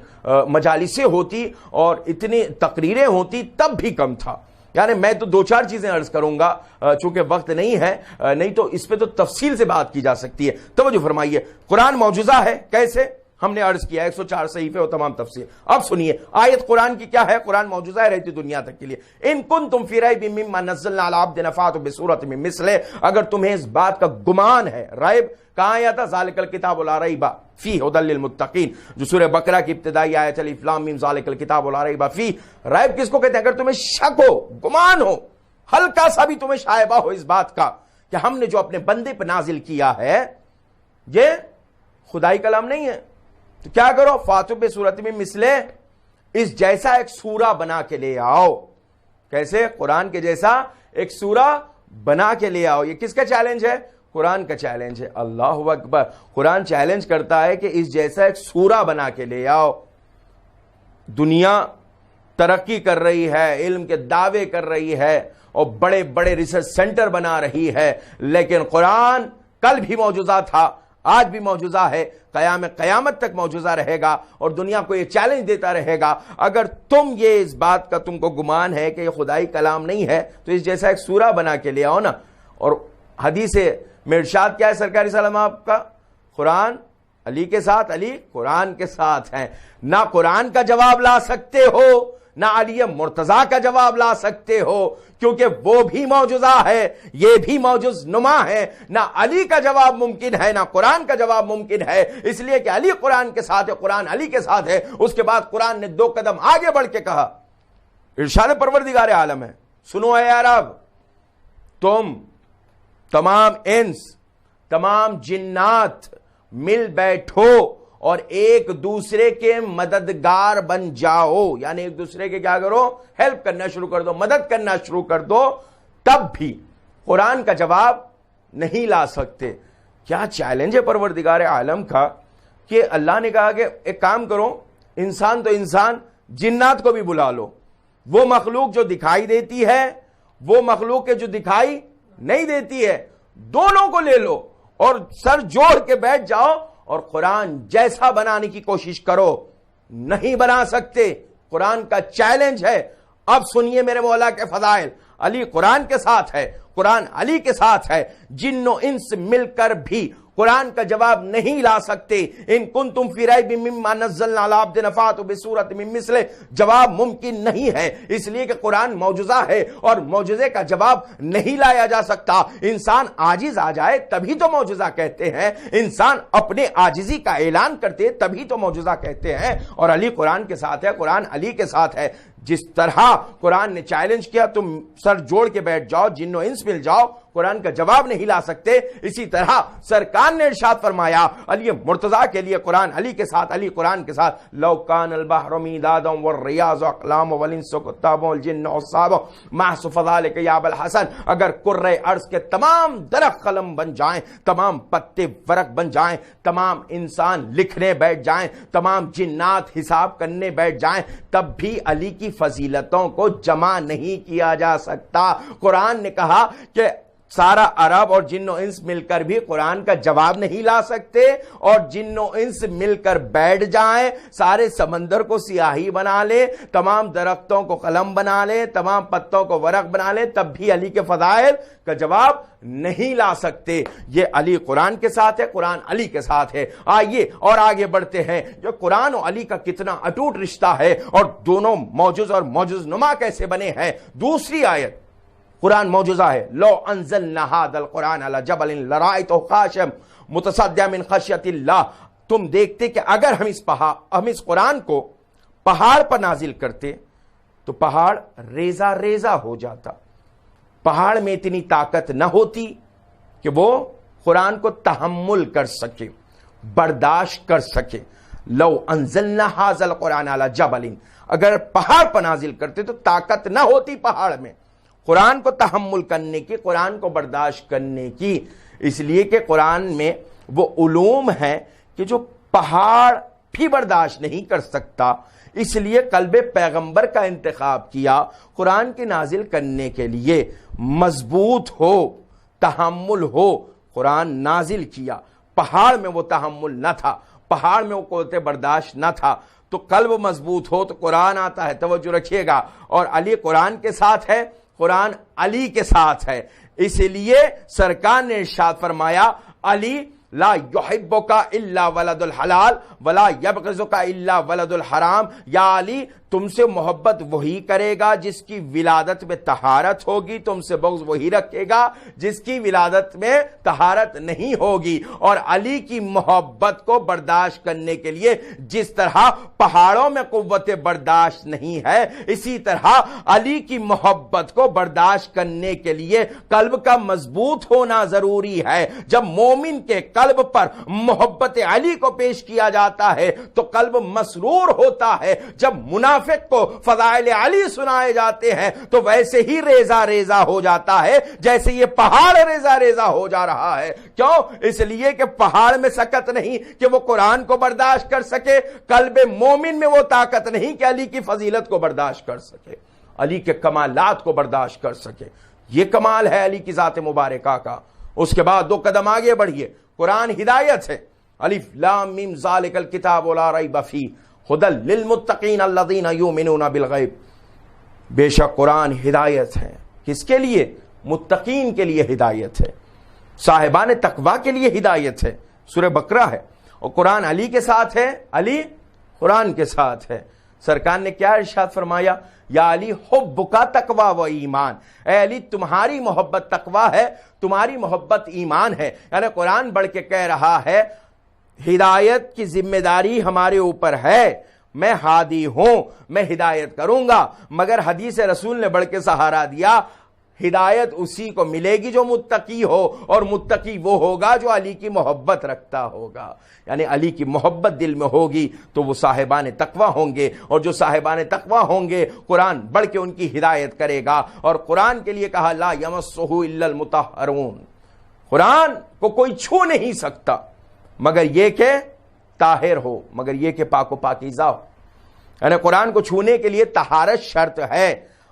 Speaker 3: مجالسیں ہوتی اور اتنی تقریریں ہوتی، تب بھی کم تھا۔ یعنی میں تو دو چار چیزیں عرض کروں گا چونکہ وقت نہیں ہے، نہیں تو اس پہ تو تفصیل سے بات کی جا سکتی ہے۔ توجہ فرمائیے، قرآن معجزہ ہے، کیسے؟ ہم نے عرض کیا 104 صحیفے اور تمام تفسیر۔ اب سنیے آیت قرآن کی کیا ہے؟ قرآن معجزہ ہے رہتی دنیا تک کے لیے۔ ان کنتم فی ریب مما نزلنا علی عبدنا فأتوا بسورۃ من مثلہ، اگر تمہیں اس بات کا گمان ہے، ریب کہاں آیا تھا؟ ذالک الکتاب لا ریب فیہ ھدی للمتقین، جو سورہ بقرہ کی ابتدائی آیت الف لام میم ذالک الکتاب لا ریب فیہ۔ ریب کس کو کہتے ہیں؟ اگر تمہیں شک ہو، گمان ہو، ہلکا سا بھی تمہیں شائبہ ہو اس بات کا کہ ہم نے جو اپنے بندے پہ نازل کیا ہے یہ خدائی کلام نہیں ہے، تو کیا کرو؟ فاتو بسورۃ من مثلہ، اس جیسا ایک سورہ بنا کے لے آؤ۔ کیسے؟ قرآن کے جیسا ایک سورہ بنا کے لے آؤ۔ یہ کس کا چیلنج ہے؟ قرآن کا چیلنج ہے۔ اللہ اکبر، قرآن چیلنج کرتا ہے کہ اس جیسا ایک سورہ بنا کے لے آؤ۔ دنیا ترقی کر رہی ہے، علم کے دعوے کر رہی ہے اور بڑے بڑے ریسرچ سینٹر بنا رہی ہے، لیکن قرآن کل بھی معجزہ تھا، آج بھی معجزہ ہے، قیامت تک معجزہ رہے گا، اور دنیا کو یہ چیلنج دیتا رہے گا۔ اگر تم یہ اس بات کا تم کو گمان ہے کہ یہ خدائی کلام نہیں ہے تو اس جیسا ایک سورہ بنا کے لے آؤ نا۔ اور حدیث میں ارشاد کیا ہے سرکار رسالت مآب کا؟ قرآن علی کے ساتھ، علی قرآن کے ساتھ ہیں۔ نہ قرآن کا جواب لا سکتے ہو، نہ علی مرتضیٰ کا جواب لا سکتے ہو، کیونکہ وہ بھی معجزہ ہے، یہ بھی معجز نما ہے۔ نہ علی کا جواب ممکن ہے، نہ قرآن کا جواب ممکن ہے، اس لیے کہ علی قرآن کے ساتھ ہے، قرآن علی کے ساتھ ہے۔ اس کے بعد قرآن نے 2 قدم آگے بڑھ کے کہا، ارشاد پروردگار عالم ہے، سنو اے عرب، تم تمام انس، تمام جنات مل بیٹھو اور ایک دوسرے کے مددگار بن جاؤ، یعنی ایک دوسرے کے کیا کرو؟ ہیلپ کرنا شروع کر دو، مدد کرنا شروع کر دو۔ تب بھی قرآن کا جواب نہیں لا سکتے۔ کیا چیلنج ہے پروردگار عالم کا کہ اللہ نے کہا کہ ایک کام کرو، انسان تو انسان، جنات کو بھی بلا لو، وہ مخلوق جو دکھائی دیتی ہے، وہ مخلوق کے جو دکھائی نہیں دیتی ہے، دونوں کو لے لو اور سر جوڑ کے بیٹھ جاؤ اور قرآن جیسا بنانے کی کوشش کرو۔ نہیں بنا سکتے، قرآن کا چیلنج ہے۔ اب سنیے میرے مولا کے فضائل، علی قرآن کے ساتھ ہے، قرآن علی کے ساتھ ہے، جن و انس مل کر بھی قرآن کا جواب نہیں لا سکتے. ان کنتم فی ریب مما نزلنا علی عبدنا فاتوا بسورۃ من مثلہ، جواب ممکن نہیں ہے، اس لیے کہ قرآن معجزہ ہے اور معجزے کا جواب نہیں لایا جا سکتا. انسان عاجز آ جائے تبھی تو معجزہ کہتے ہیں، انسان اپنے عاجزی کا اعلان کرتے تبھی تو معجزہ کہتے ہیں. اور علی قرآن کے ساتھ ہے، قرآن علی کے ساتھ ہے. جس طرح قرآن نے چیلنج کیا تم سر جوڑ کے بیٹھ جاؤ، جن و انس مل جاؤ، قرآن کا جواب نہیں لا سکتے، اسی طرح سرکار نے ارشاد فرمایا علی مرتضیٰ کے لیے قرآن علی کے ساتھ، علی قرآن کے ساتھ. لو کان البحر میدادا والریاض اقلام والانس کتاب والجن حساب ما حصف ذلک یا ابا الحسن، اگر کرۂ ارض کے تمام درخت قلم بن جائیں، تمام پتے ورق بن جائیں، تمام انسان لکھنے بیٹھ جائیں، تمام جنات حساب کرنے بیٹھ جائیں، تب بھی علی کی فضیلتوں کو جمع نہیں کیا جا سکتا. قرآن نے کہا کہ سارا عرب اور جن و انس مل کر بھی قرآن کا جواب نہیں لا سکتے، اور جن و انس مل کر بیٹھ جائیں، سارے سمندر کو سیاہی بنا لے، تمام درختوں کو قلم بنا لے، تمام پتوں کو ورق بنا لے، تب بھی علی کے فضائل کا جواب نہیں لا سکتے. یہ علی قرآن کے ساتھ ہے، قرآن علی کے ساتھ ہے. آئیے اور آگے بڑھتے ہیں، جو قرآن و علی کا کتنا اٹوٹ رشتہ ہے اور دونوں معجز اور معجز نما کیسے بنے ہیں. دوسری آیت، قرآن معجزہ ہے. لو انزلنا هذا القرآن على جبل لرأيته خاشعا متصدعا من خشیۃ اللہ. تم دیکھتے کہ اگر ہم اس قرآن کو پہاڑ پر نازل کرتے تو پہاڑ ریزہ ریزہ ہو جاتا. پہاڑ میں اتنی طاقت نہ ہوتی کہ وہ قرآن کو تحمل کر سکے، برداشت کر سکے. لو انزلنا هذا القرآن على جبل، اگر پہاڑ پر نازل کرتے تو طاقت نہ ہوتی پہاڑ میں قرآن کو تحمل کرنے کی، قرآن کو برداشت کرنے کی. اس لیے کہ قرآن میں وہ علوم ہے کہ جو پہاڑ بھی برداشت نہیں کر سکتا. اس لیے قلب پیغمبر کا انتخاب کیا قرآن کی نازل کرنے کے لیے. مضبوط ہو، تحمل ہو، قرآن نازل کیا. پہاڑ میں وہ تحمل نہ تھا، پہاڑ میں وہ قوت برداشت نہ تھا. تو قلب مضبوط ہو تو قرآن آتا ہے. توجہ رکھیے گا. اور علی قرآن کے ساتھ ہے، قرآن علی کے ساتھ ہے. اس لیے سرکار نے ارشاد فرمایا علی لا یحبک الا ولد الحلال ولا یبغضک الا ولد الحرام. یا علی تم سے محبت وہی کرے گا جس کی ولادت میں طہارت ہوگی، تم سے بغض وہی رکھے گا جس کی ولادت میں طہارت نہیں ہوگی. اور علی کی محبت کو برداشت کرنے کے لیے جس طرح پہاڑوں میں قوت برداشت نہیں ہے، اسی طرح علی کی محبت کو برداشت کرنے کے لیے قلب کا مضبوط ہونا ضروری ہے. جب مومن کے قلب پر محبت علی کو پیش کیا جاتا ہے تو قلب مسرور ہوتا ہے. جب منافق کو فضائل علی سنائے جاتے ہیں تو ویسے ہی ریزہ ریزہ ہو جاتا ہے جیسے یہ پہاڑ ریزہ ریزہ ہو جا رہا ہے. کیوں؟ اس لیے کہ پہاڑ میں سکت نہیں کہ وہ قرآن کو برداشت کر سکے، قلب مومن میں وہ طاقت نہیں کہ علی کی فضیلت کو برداشت کر سکے، علی کے کمالات کو برداشت کر سکے. یہ کمال ہے علی کی ذات مبارکہ کا. اس کے بعد 2 قدم آگے بڑھیے. قرآن ہدایت ہے. الف لام میم ذالک الکتاب لا ریب فیہ ھدی للمتقین الذین یؤمنون بالغیب. بے شک قرآن ہدایت ہے. کس کے لیے؟ متقین کے لیے ہدایت ہے، صاحبان تقوی کے لیے ہدایت ہے. سورہ بقرہ ہے. اور قرآن علی کے ساتھ ہے، علی قرآن کے ساتھ ہے. سرکار نے کیا ارشاد فرمایا؟ یا علی حبک تقوی و ایمان. اے علی تمہاری محبت تقوی ہے، تمہاری محبت ایمان ہے. یعنی قرآن بڑھ کے کہہ رہا ہے ہدایت کی ذمہ داری ہمارے اوپر ہے، میں ہادی ہوں، میں ہدایت کروں گا. مگر حدیث رسول نے بڑھ کے سہارا دیا ہدایت اسی کو ملے گی جو متقی ہو، اور متقی وہ ہوگا جو علی کی محبت رکھتا ہوگا. یعنی علی کی محبت دل میں ہوگی تو وہ صاحبان تقوی ہوں گے، اور جو صاحبان تقوی ہوں گے قرآن بڑھ کے ان کی ہدایت کرے گا. اور قرآن کے لیے کہا لا یمسہ الا المطہرون. قرآن کو کوئی چھو نہیں سکتا مگر یہ کہ طاہر ہو، مگر یہ کہ پاک و پاکیزہ ہو. یعنی قرآن کو چھونے کے لیے طہارت شرط ہے.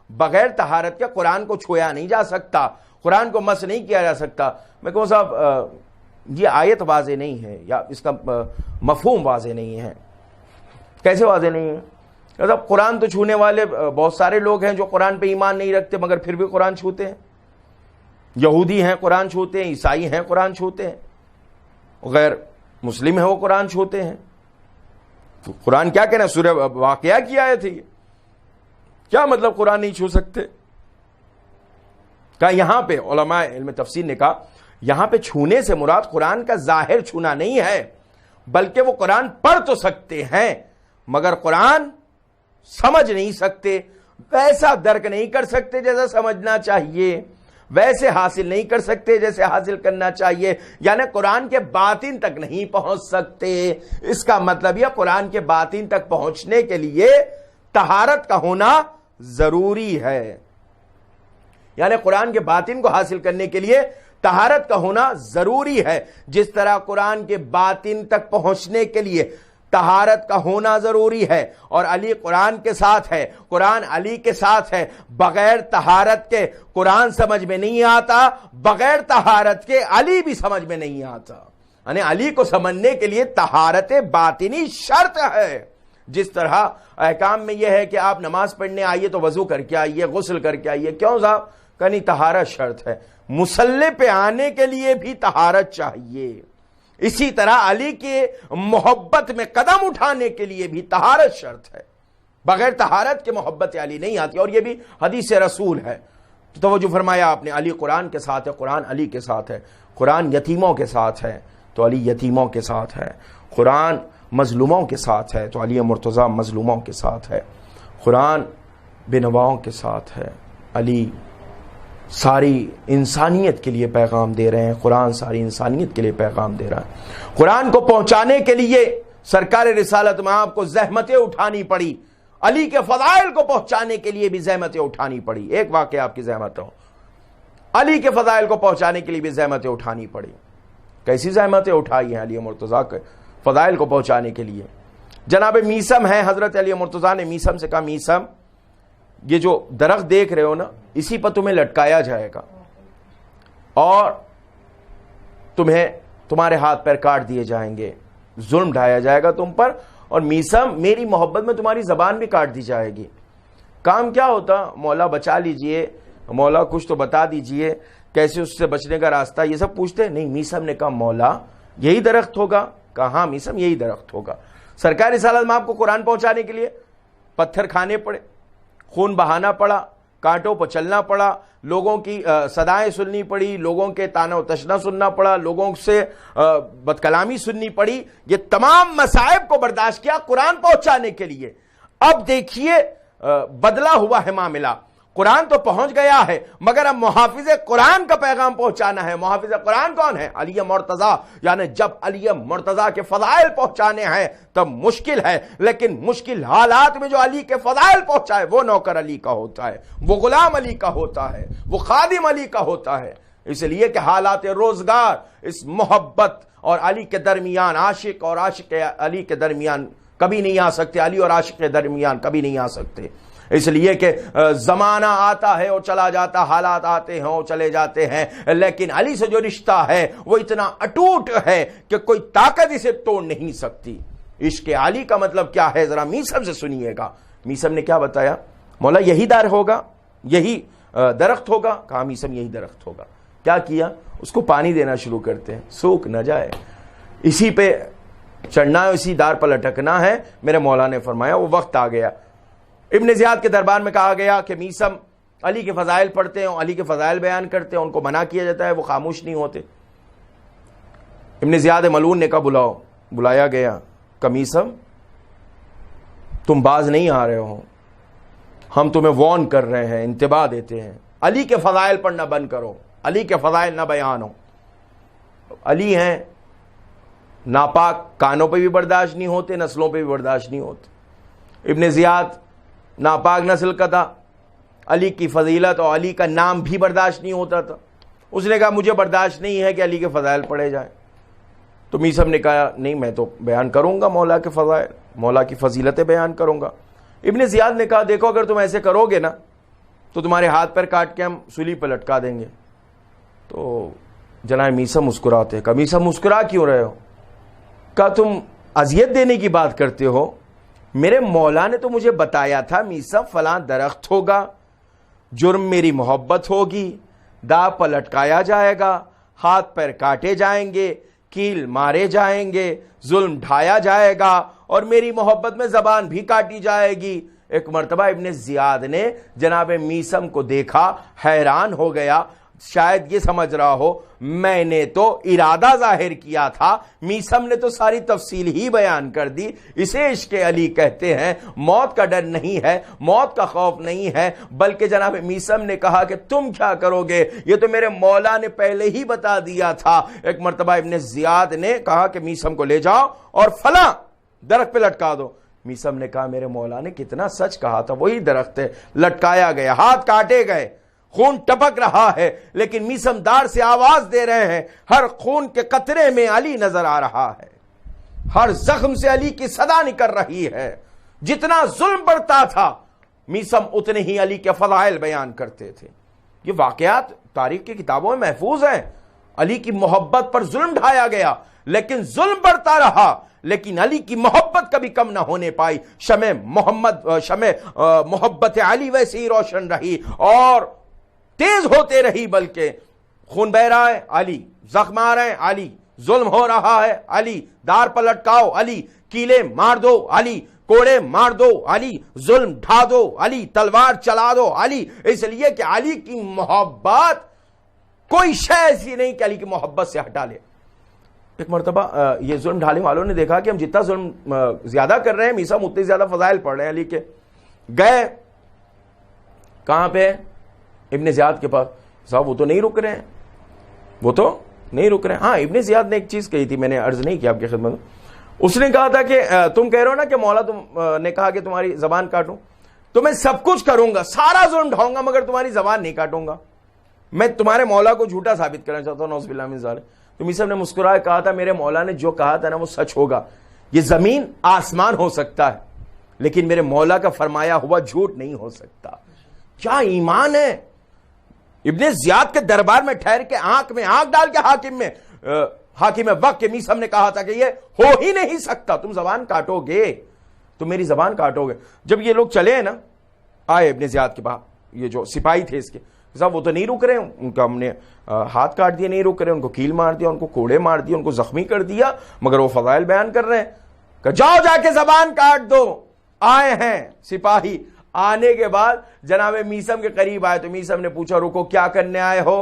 Speaker 3: بغیر طہارت کے قرآن کو چھویا نہیں جا سکتا، قرآن کو مس نہیں کیا جا سکتا. میں کہوں صاحب یہ آیت واضح نہیں ہے یا اس کا مفہوم واضح نہیں ہے. کیسے واضح نہیں ہے؟ مطلب قرآن تو چھونے والے بہت سارے لوگ ہیں جو قرآن پہ ایمان نہیں رکھتے مگر پھر بھی قرآن چھوتے ہیں. یہودی ہیں قرآن چھوتے ہیں، عیسائی ہیں قرآن چھوتے ہیں. غیر مسلم ہے وہ قرآن چھوتے ہیں. تو قرآن کیا کہنا؟ سورہ واقعہ کی آیت ہے. کیا مطلب قرآن نہیں چھو سکتے؟ کہا یہاں پہ علماء علم تفسیر نے کہا یہاں پہ چھونے سے مراد قرآن کا ظاہر چھونا نہیں ہے، بلکہ وہ قرآن پڑھ تو سکتے ہیں مگر قرآن سمجھ نہیں سکتے، ویسا درک نہیں کر سکتے جیسا سمجھنا چاہیے، ویسے حاصل نہیں کر سکتے جیسے حاصل کرنا چاہیے، یعنی قرآن کے باطن تک نہیں پہنچ سکتے. اس کا مطلب یہ قرآن کے باطن تک پہنچنے کے لیے طہارت کا ہونا ضروری ہے. یعنی قرآن کے باطن کو حاصل کرنے کے لیے طہارت کا ہونا ضروری ہے. جس طرح قرآن کے باطن تک پہنچنے کے لیے طہارت کا ہونا ضروری ہے، اور علی قرآن کے ساتھ ہے، قرآن علی کے ساتھ ہے. بغیر طہارت کے قرآن سمجھ میں نہیں آتا، بغیر طہارت کے علی بھی سمجھ میں نہیں آتا. یعنی علی کو سمجھنے کے لیے طہارت باطنی شرط ہے. جس طرح احکام میں یہ ہے کہ آپ نماز پڑھنے آئیے تو وضو کر کے آئیے، غسل کر کے آئیے. کیوں صاحب؟ کنی طہارت شرط ہے. مصلی پہ آنے کے لیے بھی طہارت چاہیے. اسی طرح علی کے محبت میں قدم اٹھانے کے لیے بھی طہارت شرط ہے. بغیر طہارت کے محبت علی نہیں آتی، اور یہ بھی حدیث رسول ہے. تو توجہ فرمایا آپ نے، علی قرآن کے ساتھ ہے، قرآن علی کے ساتھ ہے. قرآن یتیموں کے ساتھ ہے تو علی یتیموں کے ساتھ ہے. قرآن مظلوموں کے ساتھ ہے تو علی مرتضیٰ مظلوموں کے ساتھ ہے. قرآن بینواؤں کے ساتھ ہے، علی ساری انسانیت کے لیے پیغام دے رہے ہیں. قرآن ساری انسانیت کے لیے پیغام دے رہا ہے. قرآن کو پہنچانے کے لیے سرکار رسالت میں آپ کو زحمتیں اٹھانی پڑی. علی کے فضائل کو پہنچانے کے لیے بھی زحمتیں اٹھانی پڑی. ایک واقعہ آپ کی زحمت ہو، علی کے فضائل کو پہنچانے کے لیے بھی زحمتیں اٹھانی پڑی. کیسی زحمتیں اٹھائی ہیں علی مرتضیٰ کے فضائل کو پہنچانے کے لیے؟ جناب میسم ہے، حضرت علی مرتضیٰ نے میسم سے کہا میسم یہ جو درخت دیکھ رہے ہو نا، اسی پر تمہیں لٹکایا جائے گا اور تمہیں تمہارے ہاتھ پیر کاٹ دیے جائیں گے، ظلم ڈھایا جائے گا تم پر، اور میسم میری محبت میں تمہاری زبان بھی کاٹ دی جائے گی. کام کیا ہوتا؟ مولا بچا لیجئے، مولا کچھ تو بتا دیجئے، کیسے اس سے بچنے کا راستہ، یہ سب پوچھتے نہیں. میسم نے کہا مولا یہی درخت ہوگا. کہا ہاں میسم یہی درخت ہوگا. سرکار رسالت میں آپ کو قرآن پہنچانے کے لیے پتھر کھانے پڑے، خون بہانا پڑا، کانٹوں پر چلنا پڑا، لوگوں کی صدائیں سننی پڑی، لوگوں کے طعنہ و تشنہ سننا پڑا، لوگوں سے بد کلامی سننی پڑی. یہ تمام مصائب کو برداشت کیا قرآن پہنچانے کے لیے. اب دیکھیے بدلا ہوا ہے معاملہ. قرآن تو پہنچ گیا ہے مگر اب محافظ قرآن کا پیغام پہنچانا ہے. محافظ قرآن کون ہے؟ علی مرتضیٰ. یعنی جب علی مرتضیٰ کے فضائل پہنچانے ہیں تب مشکل ہے، لیکن مشکل حالات میں جو علی کے فضائل پہنچائے وہ نوکر علی کا ہوتا ہے، وہ غلام علی کا ہوتا ہے، وہ خادم علی کا ہوتا ہے. اس لیے کہ حالات روزگار اس محبت اور علی کے درمیان، عاشق اور عاشق علی کے درمیان کبھی نہیں آ سکتے، علی اور عاشق کے درمیان کبھی نہیں آ سکتے. اس لیے کہ زمانہ آتا ہے اور چلا جاتا، حالات آتے ہیں اور چلے جاتے ہیں، لیکن علی سے جو رشتہ ہے وہ اتنا اٹوٹ ہے کہ کوئی طاقت اسے توڑ نہیں سکتی. عشق علی کا مطلب کیا ہے ذرا میسم سے سنیے گا. میسم نے کیا بتایا؟ مولا یہی دار ہوگا، یہی درخت ہوگا. کہا میسم یہی درخت ہوگا. کیا کیا؟ اس کو پانی دینا شروع کرتے ہیں، سوکھ نہ جائے، اسی پہ چڑھنا ہے، اسی دار پر لٹکنا ہے. میرے مولا نے فرمایا وہ وقت آ گیا. ابن زیاد کے دربار میں کہا گیا کہ میسم علی کے فضائل پڑھتے ہیں، علی کے فضائل بیان کرتے ہیں، ان کو منع کیا جاتا ہے، وہ خاموش نہیں ہوتے. ابن زیاد ملعون نے کہا بلاؤ. بلایا گیا. کہ میسم تم باز نہیں آ رہے ہو، ہم تمہیں وارن کر رہے ہیں، انتباہ دیتے ہیں، علی کے فضائل پڑھنا بند کرو، علی کے فضائل نہ بیان ہو. علی ہیں ناپاک، کانوں پہ بھی برداشت نہیں ہوتے، نسلوں پہ بھی برداشت نہیں ہوتے. ابن زیاد ناپاک نسل کا تھا، علی کی فضیلت اور علی کا نام بھی برداشت نہیں ہوتا تھا. اس نے کہا مجھے برداشت نہیں ہے کہ علی کے فضائل پڑھے جائیں. تو میسم نے کہا نہیں میں تو بیان کروں گا مولا کے فضائل، مولا کی فضیلتیں بیان کروں گا. ابن زیاد نے کہا دیکھو اگر تم ایسے کرو گے نا تو تمہارے ہاتھ پیر کاٹ کے ہم سولی پہ لٹکا دیں گے. تو جناب میسم مسکراتے. کہا میسم مسکرا کیوں رہے ہو؟ کہا تم اذیت دینے کی بات کرتے ہو، میرے مولا نے تو مجھے بتایا تھا میسم فلاں درخت ہوگا، جرم میری محبت ہوگی، داغ پر لٹکایا جائے گا، ہاتھ پیر کاٹے جائیں گے، کیل مارے جائیں گے، ظلم ڈھایا جائے گا اور میری محبت میں زبان بھی کاٹی جائے گی۔ ایک مرتبہ ابن زیاد نے جناب میثم کو دیکھا، حیران ہو گیا، شاید یہ سمجھ رہا ہو میں نے تو ارادہ ظاہر کیا تھا، میثم نے تو ساری تفصیل ہی بیان کر دی۔ اسے عشق علی کہتے ہیں۔ موت کا ڈر نہیں ہے، موت کا خوف نہیں ہے، بلکہ جناب میثم نے کہا کہ تم کیا کرو گے، یہ تو میرے مولا نے پہلے ہی بتا دیا تھا۔ ایک مرتبہ ابن زیاد نے کہا کہ میثم کو لے جاؤ اور فلاں درخت پہ لٹکا دو۔ میثم نے کہا میرے مولا نے کتنا سچ کہا تھا، وہی درخت ہے۔ لٹکایا گیا، ہاتھ کاٹے گئے، خون ٹپک رہا ہے، لیکن میثم دار سے آواز دے رہے ہیں، ہر خون کے قطرے میں علی نظر آ رہا ہے، ہر زخم سے علی کی صدا نکل رہی ہے۔ جتنا ظلم بڑھتا تھا میثم اتنے ہی علی کے فضائل بیان کرتے تھے۔ یہ واقعات تاریخ کی کتابوں میں محفوظ ہیں۔ علی کی محبت پر ظلم ڈھایا گیا، لیکن ظلم بڑھتا رہا، لیکن علی کی محبت کبھی کم نہ ہونے پائی۔ شمع محبت علی ویسے ہی روشن رہی اور تیز ہوتے رہی، بلکہ خون بہ رہا ہے علی، زخم آ رہے ہیں علی، ظلم ہو رہا ہے علی، دار پر لٹکاؤ علی، کیلے مار دو علی، کوڑے مار دو علی، ظلم ڈھا دو علی، تلوار چلا دو علی۔ اس لیے کہ علی کی محبت کوئی شے ایسی نہیں کہ علی کی محبت سے ہٹا لے۔ ایک مرتبہ یہ ظلم ڈھانے والوں نے دیکھا کہ ہم جتنا ظلم زیادہ کر رہے ہیں میثم اتنے زیادہ فضائل پڑھ رہے ہیں علی کے۔ گئے کہاں پہ؟ ابن زیاد کے پاس۔ صاحب وہ تو نہیں رک رہے ہیں، وہ تو نہیں رک رہے ہیں۔ ہاں ابن زیاد نے ایک چیز کہی تھی، میں نے عرض نہیں کیا آپ کی خدمت میں۔ اس نے کہا تھا کہ تم کہہ رہے ہو نا کہ مولا تم نے کہا کہ تمہاری زبان کاٹوں، تو میں سب کچھ کروں گا، سارا ظلم ڈھاؤں گا، مگر تمہاری زبان نہیں کاٹوں گا۔ میں تمہارے مولا کو جھوٹا ثابت کرنا چاہتا ہوں، نعوذ باللہ من ذالک۔ تو میثم نے مسکرائے کہا تھا میرے مولا نے جو کہا تھا نا وہ سچ ہوگا۔ یہ زمین آسمان ہو سکتا ہے لیکن میرے مولا کا فرمایا ہوا جھوٹ نہیں ہو سکتا۔ کیا ایمان ہے! ابن زیاد کے دربار میں ٹھہر کے آنکھ میں آنکھ ڈال کے حاکم وقت کے میثم نے کہا تھا کہ یہ ہو ہی نہیں سکتا، تم زبان کاٹو گے، تم میری زبان کاٹو گے۔ جب یہ لوگ چلے نا، آئے ابن زیاد کے بعد یہ جو سپاہی تھے اس کے، صاحب وہ تو نہیں رک رہے، ان کا ہم نے ہاتھ کاٹ دیا، نہیں رک رہے، ان کو کیل مار دیا، ان کو کوڑے مار دیا، ان کو زخمی کر دیا، مگر وہ فضائل بیان کر رہے ہیں کہ جاؤ جا کے زبان کاٹ دو۔ آئے ہیں سپاہی، آنے کے بعد جناب میثم کے قریب آئے تو میثم نے پوچھا رکو کیا کرنے آئے ہو؟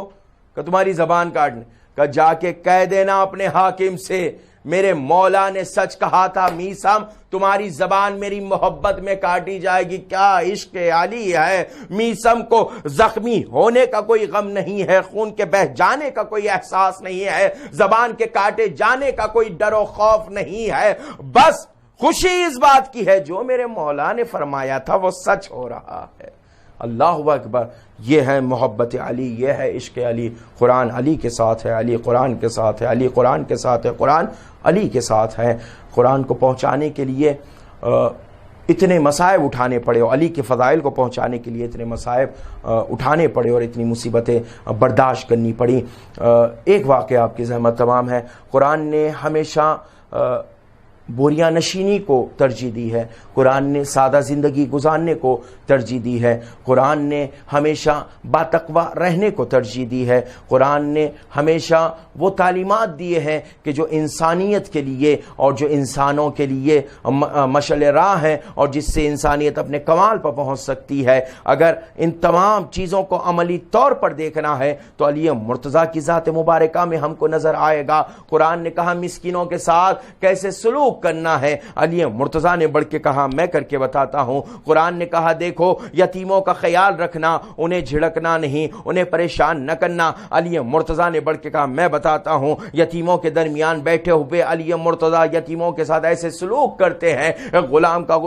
Speaker 3: کہ تمہاری زبان کاٹنے۔ کہ جا کے کہہ دینا اپنے حاکم سے میرے مولا نے سچ کہا تھا، میثم تمہاری زبان میری محبت میں کاٹی جائے گی۔ کیا عشق علی ہے! میثم کو زخمی ہونے کا کوئی غم نہیں ہے، خون کے بہ جانے کا کوئی احساس نہیں ہے، زبان کے کاٹے جانے کا کوئی ڈر و خوف نہیں ہے، بس خوشی اس بات کی ہے جو میرے مولا نے فرمایا تھا وہ سچ ہو رہا ہے۔ اللہ اکبر! یہ ہے محبت علی، یہ ہے عشق علی۔ قرآن علی کے ساتھ ہے، علی قرآن کے ساتھ ہے، علی قرآن کے ساتھ ہے، قرآن علی کے ساتھ ہے۔ قرآن کو پہنچانے کے لیے اتنے مصائب اٹھانے پڑے اور علی کے فضائل کو پہنچانے کے لیے اتنے مصائب اٹھانے پڑے اور اتنی مصیبتیں برداشت کرنی پڑی۔ ایک واقعہ آپ کی زحمت تمام ہے، قرآن نے ہمیشہ بوریاں نشینی کو ترجیح دی ہے، قرآن نے سادہ زندگی گزارنے کو ترجیح دی ہے، قرآن نے ہمیشہ باتقویٰ رہنے کو ترجیح دی ہے، قرآن نے ہمیشہ وہ تعلیمات دیے ہیں کہ جو انسانیت کے لیے اور جو انسانوں کے لیے مشعل راہ ہیں اور جس سے انسانیت اپنے کمال پر پہنچ سکتی ہے۔ اگر ان تمام چیزوں کو عملی طور پر دیکھنا ہے تو علی مرتضیٰ کی ذات مبارکہ میں ہم کو نظر آئے گا۔ قرآن نے کہا مسکینوں کے ساتھ کیسے سلوک کرنا ہے، علی مرتضیٰ نے بڑھ کے کہا میں کر کے بتاتا ہوں۔ قرآن نے کہا دیکھو یتیموں کا خیال رکھنا، انہیں جھڑکنا نہیں، انہیں پریشان نہ کرنا، علی مرتضیٰ نے بڑھ کے کہا میں بتاتا ہوں۔ یتیموں کے درمیان بیٹھے ہوئے علی مرتضیٰ یتیموں کے ساتھ ایسے سلوک کرتے ہیں۔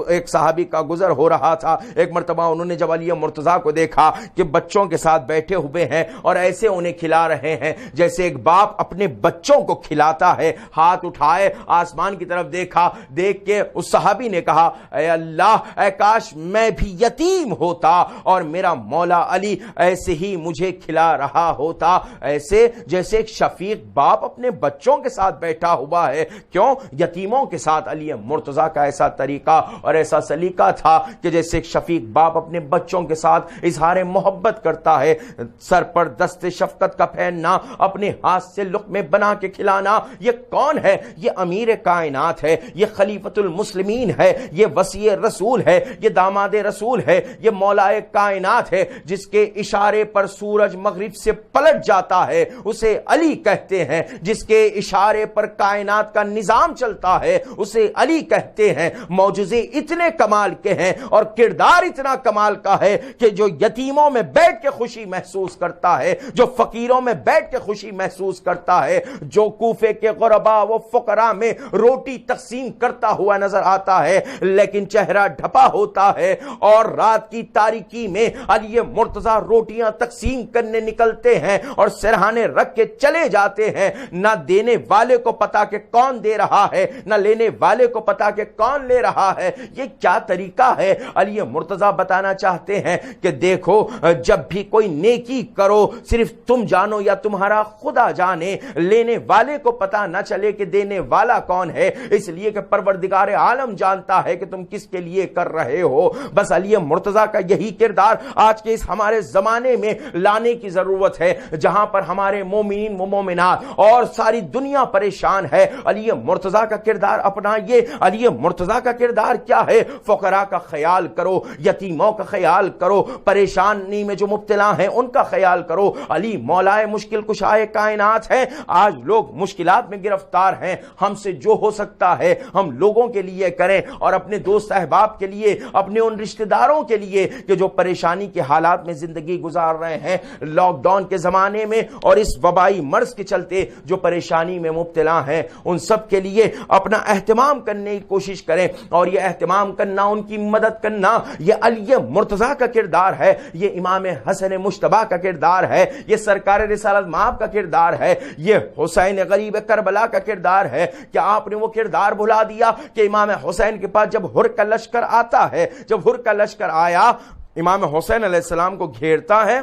Speaker 3: ایک صحابی کا گزر ہو رہا تھا، ایک مرتبہ انہوں نے جب علی مرتضیٰ کو دیکھا کہ بچوں کے ساتھ بیٹھے ہوئے ہیں اور ایسے انہیں کھلا رہے ہیں جیسے ایک باپ اپنے بچوں کو کھلاتا ہے، ہاتھ اٹھائے آسمان کی طرف دیکھا, دیکھ کے اس صحابی نے کہا اے اللہ, اے کاش میں بھی یتیم ہوتا اور میرا مولا علی ایسے ہی مجھے کھلا رہا ہوتا, ایسے جیسے ایک شفیق باپ اپنے بچوں کے ساتھ بیٹھا ہوا ہے. کیوں؟ یتیموں کے ساتھ علی مرتضیٰ کا ایسا طریقہ اور ایسا سلیقہ تھا کہ جیسے ایک شفیق باپ اپنے بچوں کے ساتھ اظہار محبت کرتا ہے, سر پر دست شفقت کا پہننا, اپنے ہاتھ سے لقمے بنا کے کھلانا. یہ کون ہے؟ یہ امیر کائنات ہے, یہ خلیفۃ المسلمین ہے, یہ وصی رسول ہے, یہ داماد رسول ہے, یہ مولا کائنات ہے. جس کے اشارے پر سورج مغرب سے پلٹ جاتا ہے اسے علی کہتے ہیں, جس کے اشارے پر کائنات کا نظام چلتا ہے اسے علی کہتے ہیں. معجزے اتنے کمال کے ہیں اور کردار اتنا کمال کا ہے کہ جو یتیموں میں بیٹھ کے خوشی محسوس کرتا ہے, جو فقیروں میں بیٹھ کے خوشی محسوس کرتا ہے, جو کوفے کے غربا و فقراء میں روٹی تقسیم کرتا ہوا نظر آتا ہے لیکن چہرہ ڈھپا ہوتا ہے, اور رات کی تاریکی میں علی مرتضیٰ روٹیاں تقسیم کرنے نکلتے ہیں اور سرہانے رکھ کے چلے جاتے ہیں, نہ دینے والے کو پتا کہ کون دے رہا ہے, نہ لینے والے کو پتا کہ کون لے رہا ہے. یہ کیا طریقہ ہے؟ علی مرتضیٰ بتانا چاہتے ہیں کہ دیکھو, جب بھی کوئی نیکی کرو صرف تم جانو یا تمہارا خدا جانے, لینے والے کو پتا نہ چلے کہ دینے والا کون ہے, اس لیے کہ پروردگار عالم جانتا ہے کہ تم کس کے لیے کر رہے ہو. بس علی مرتضیٰ کا یہی کردار آج کے اس ہمارے زمانے میں لانے کی ضرورت ہے, جہاں پر ہمارے مومنین و مومنات اور ساری دنیا پریشان ہے. علی مرتضیٰ کا کردار اپنائیے. علی مرتضیٰ کا کردار کیا ہے؟ فقراء کا خیال کرو, یتیموں کا خیال کرو, پریشانی میں جو مبتلا ہیں ان کا خیال کرو. علی مولائے مشکل کشائے کائنات ہے. آج لوگ مشکلات میں گرفتار ہیں, ہم سے جو ہو سکتا ہے ہم لوگوں کے لیے کریں اور اپنے دوست احباب کے لیے, اپنے ان رشتہ داروں کے لیے کہ جو پریشانی کے حالات میں زندگی گزار رہے ہیں لاک ڈاؤن کے زمانے میں اور اس وبائی مرض کے چلتے جو پریشانی میں مبتلا ہیں, ان سب کے لیے اپنا اہتمام کرنے کی کوشش کریں. اور یہ اہتمام کرنا, ان کی مدد کرنا, یہ علی مرتضیٰ کا کردار ہے, یہ امام حسن مجتبیٰ کا کردار ہے, یہ سرکار رسالت مآب کا کردار ہے, یہ حسین غریب کربلا کا کردار ہے. کیا آپ نے وہ کردار بھلا دیا کہ امام حسین کے پاس جب ہر کا لشکر آتا ہے, جب ہر کا لشکر آیا امام حسین علیہ السلام کو گھیرتا ہے,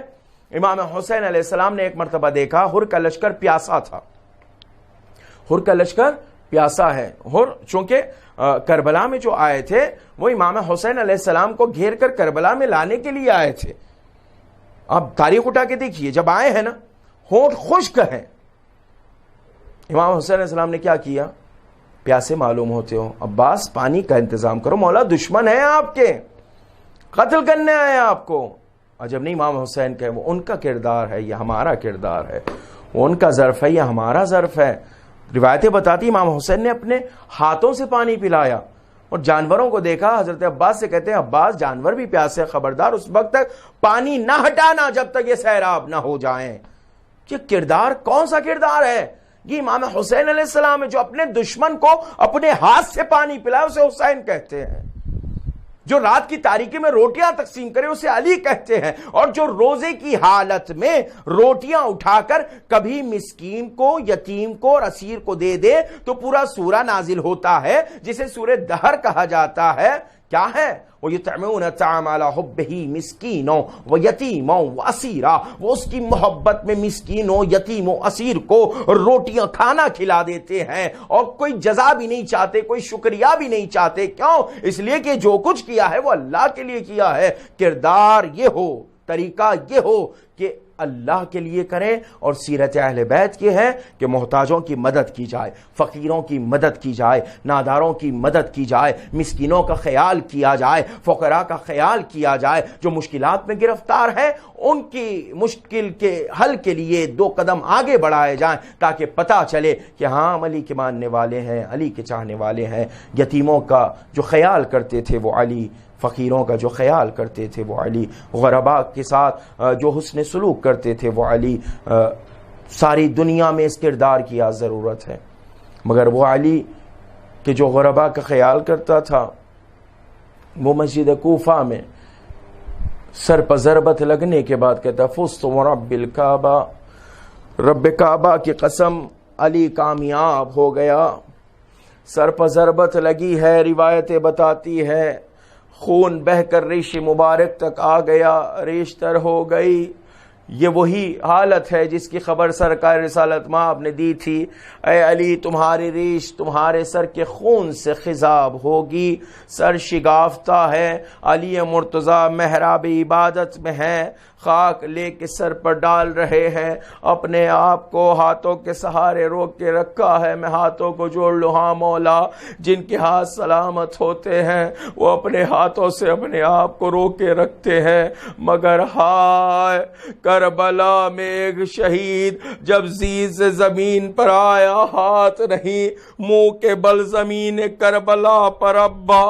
Speaker 3: امام حسین علیہ السلام نے ایک مرتبہ دیکھا ہر کا لشکر پیاسا تھا, ہر کا لشکر پیاسا ہے. ہر چونکہ کربلا میں جو آئے تھے وہ امام حسین علیہ السلام کو گھیر کر کربلا میں لانے کے لیے آئے تھے. اب تاریخ اٹھا کے دیکھیے, جب آئے ہیں نا ہونٹ خشک ہیں. امام حسین علیہ السلام نے کیا کیا؟ پیاسے معلوم ہوتے ہو, عباس پانی کا انتظام کرو, مولا دشمن ہے آپ کے, قتل کرنے آئے آپ کو. عجب نہیں امام حسین کہ وہ ان کا کردار ہے, یہ ہمارا کردار ہے, وہ ان کا ظرف ہے, یہ ہمارا ظرف ہے. روایتیں بتاتی امام حسین نے اپنے ہاتھوں سے پانی پلایا اور جانوروں کو دیکھا. حضرت عباس سے کہتے ہیں عباس جانور بھی پیاسے, خبردار اس وقت تک پانی نہ ہٹانا جب تک یہ سیراب نہ ہو جائیں. یہ کردار کون سا کردار ہے؟ یہ امام حسین علیہ السلام ہے جو اپنے دشمن کو اپنے ہاتھ سے پانی پلائے اسے حسین کہتے ہیں, جو رات کی تاریکی میں روٹیاں تقسیم کرے اسے علی کہتے ہیں, اور جو روزے کی حالت میں روٹیاں اٹھا کر کبھی مسکین کو, یتیم کو اور اسیر کو دے دے تو پورا سورہ نازل ہوتا ہے جسے سورہ دہر کہا جاتا ہے. کیا ہے وہ؟ یطعمون الطعام علی حبہ مسکینوں و یتیموں و اسیرا, وہ اس کی محبت میں مسکینوں, یتیموں, اسیر کو روٹیاں کھانا کھلا دیتے ہیں اور کوئی جزا بھی نہیں چاہتے, کوئی شکریہ بھی نہیں چاہتے. کیوں؟ اس لیے کہ جو کچھ کیا ہے وہ اللہ کے لیے کیا ہے. کردار یہ ہو, طریقہ یہ ہو کہ اللہ کے لیے کریں, اور سیرت اہل بیت کی ہے کہ محتاجوں کی مدد کی جائے, فقیروں کی مدد کی جائے, ناداروں کی مدد کی جائے, مسکینوں کا خیال کیا جائے, فقراء کا خیال کیا جائے, جو مشکلات میں گرفتار ہیں ان کی مشکل کے حل کے لیے 2 قدم آگے بڑھائے جائیں تاکہ پتہ چلے کہ ہاں علی کے ماننے والے ہیں, علی کے چاہنے والے ہیں. یتیموں کا جو خیال کرتے تھے وہ علی, فقیروں کا جو خیال کرتے تھے وہ علی, غرباء کے ساتھ جو حسن سلوک کرتے تھے وہ علی. ساری دنیا میں اس کردار کی ضرورت ہے, مگر وہ علی کہ جو غرباء کا خیال کرتا تھا وہ مسجد کوفہ میں سر پر ضربت لگنے کے بعد کہتا فزت ورب الکعبہ, رب کعبہ کی قسم علی کامیاب ہو گیا. سر پر ضربت لگی ہے، روایتیں بتاتی ہے خون بہہ کر ریش مبارک تک آ گیا، ریش تر ہو گئی۔ یہ وہی حالت ہے جس کی خبر سرکار رسالت مآب نے دی تھی، اے علی تمہاری ریش تمہارے سر کے خون سے خضاب ہوگی، سر شگافتہ ہے۔ علی مرتضیٰ محراب عبادت میں ہے، خاک لے کے سر پر ڈال رہے ہیں، اپنے آپ کو ہاتھوں کے سہارے روک کے رکھا ہے۔ میں ہاتھوں کو جوڑ لوں، ہاں مولا، جن کے ہاتھ سلامت ہوتے ہیں وہ اپنے ہاتھوں سے اپنے آپ کو روک کے رکھتے ہیں، مگر ہائے کربلا میں ایک شہید جب زیر سے زمین پر آیا، ہاتھ نہیں منہ کے بل زمین کربلا پر ابا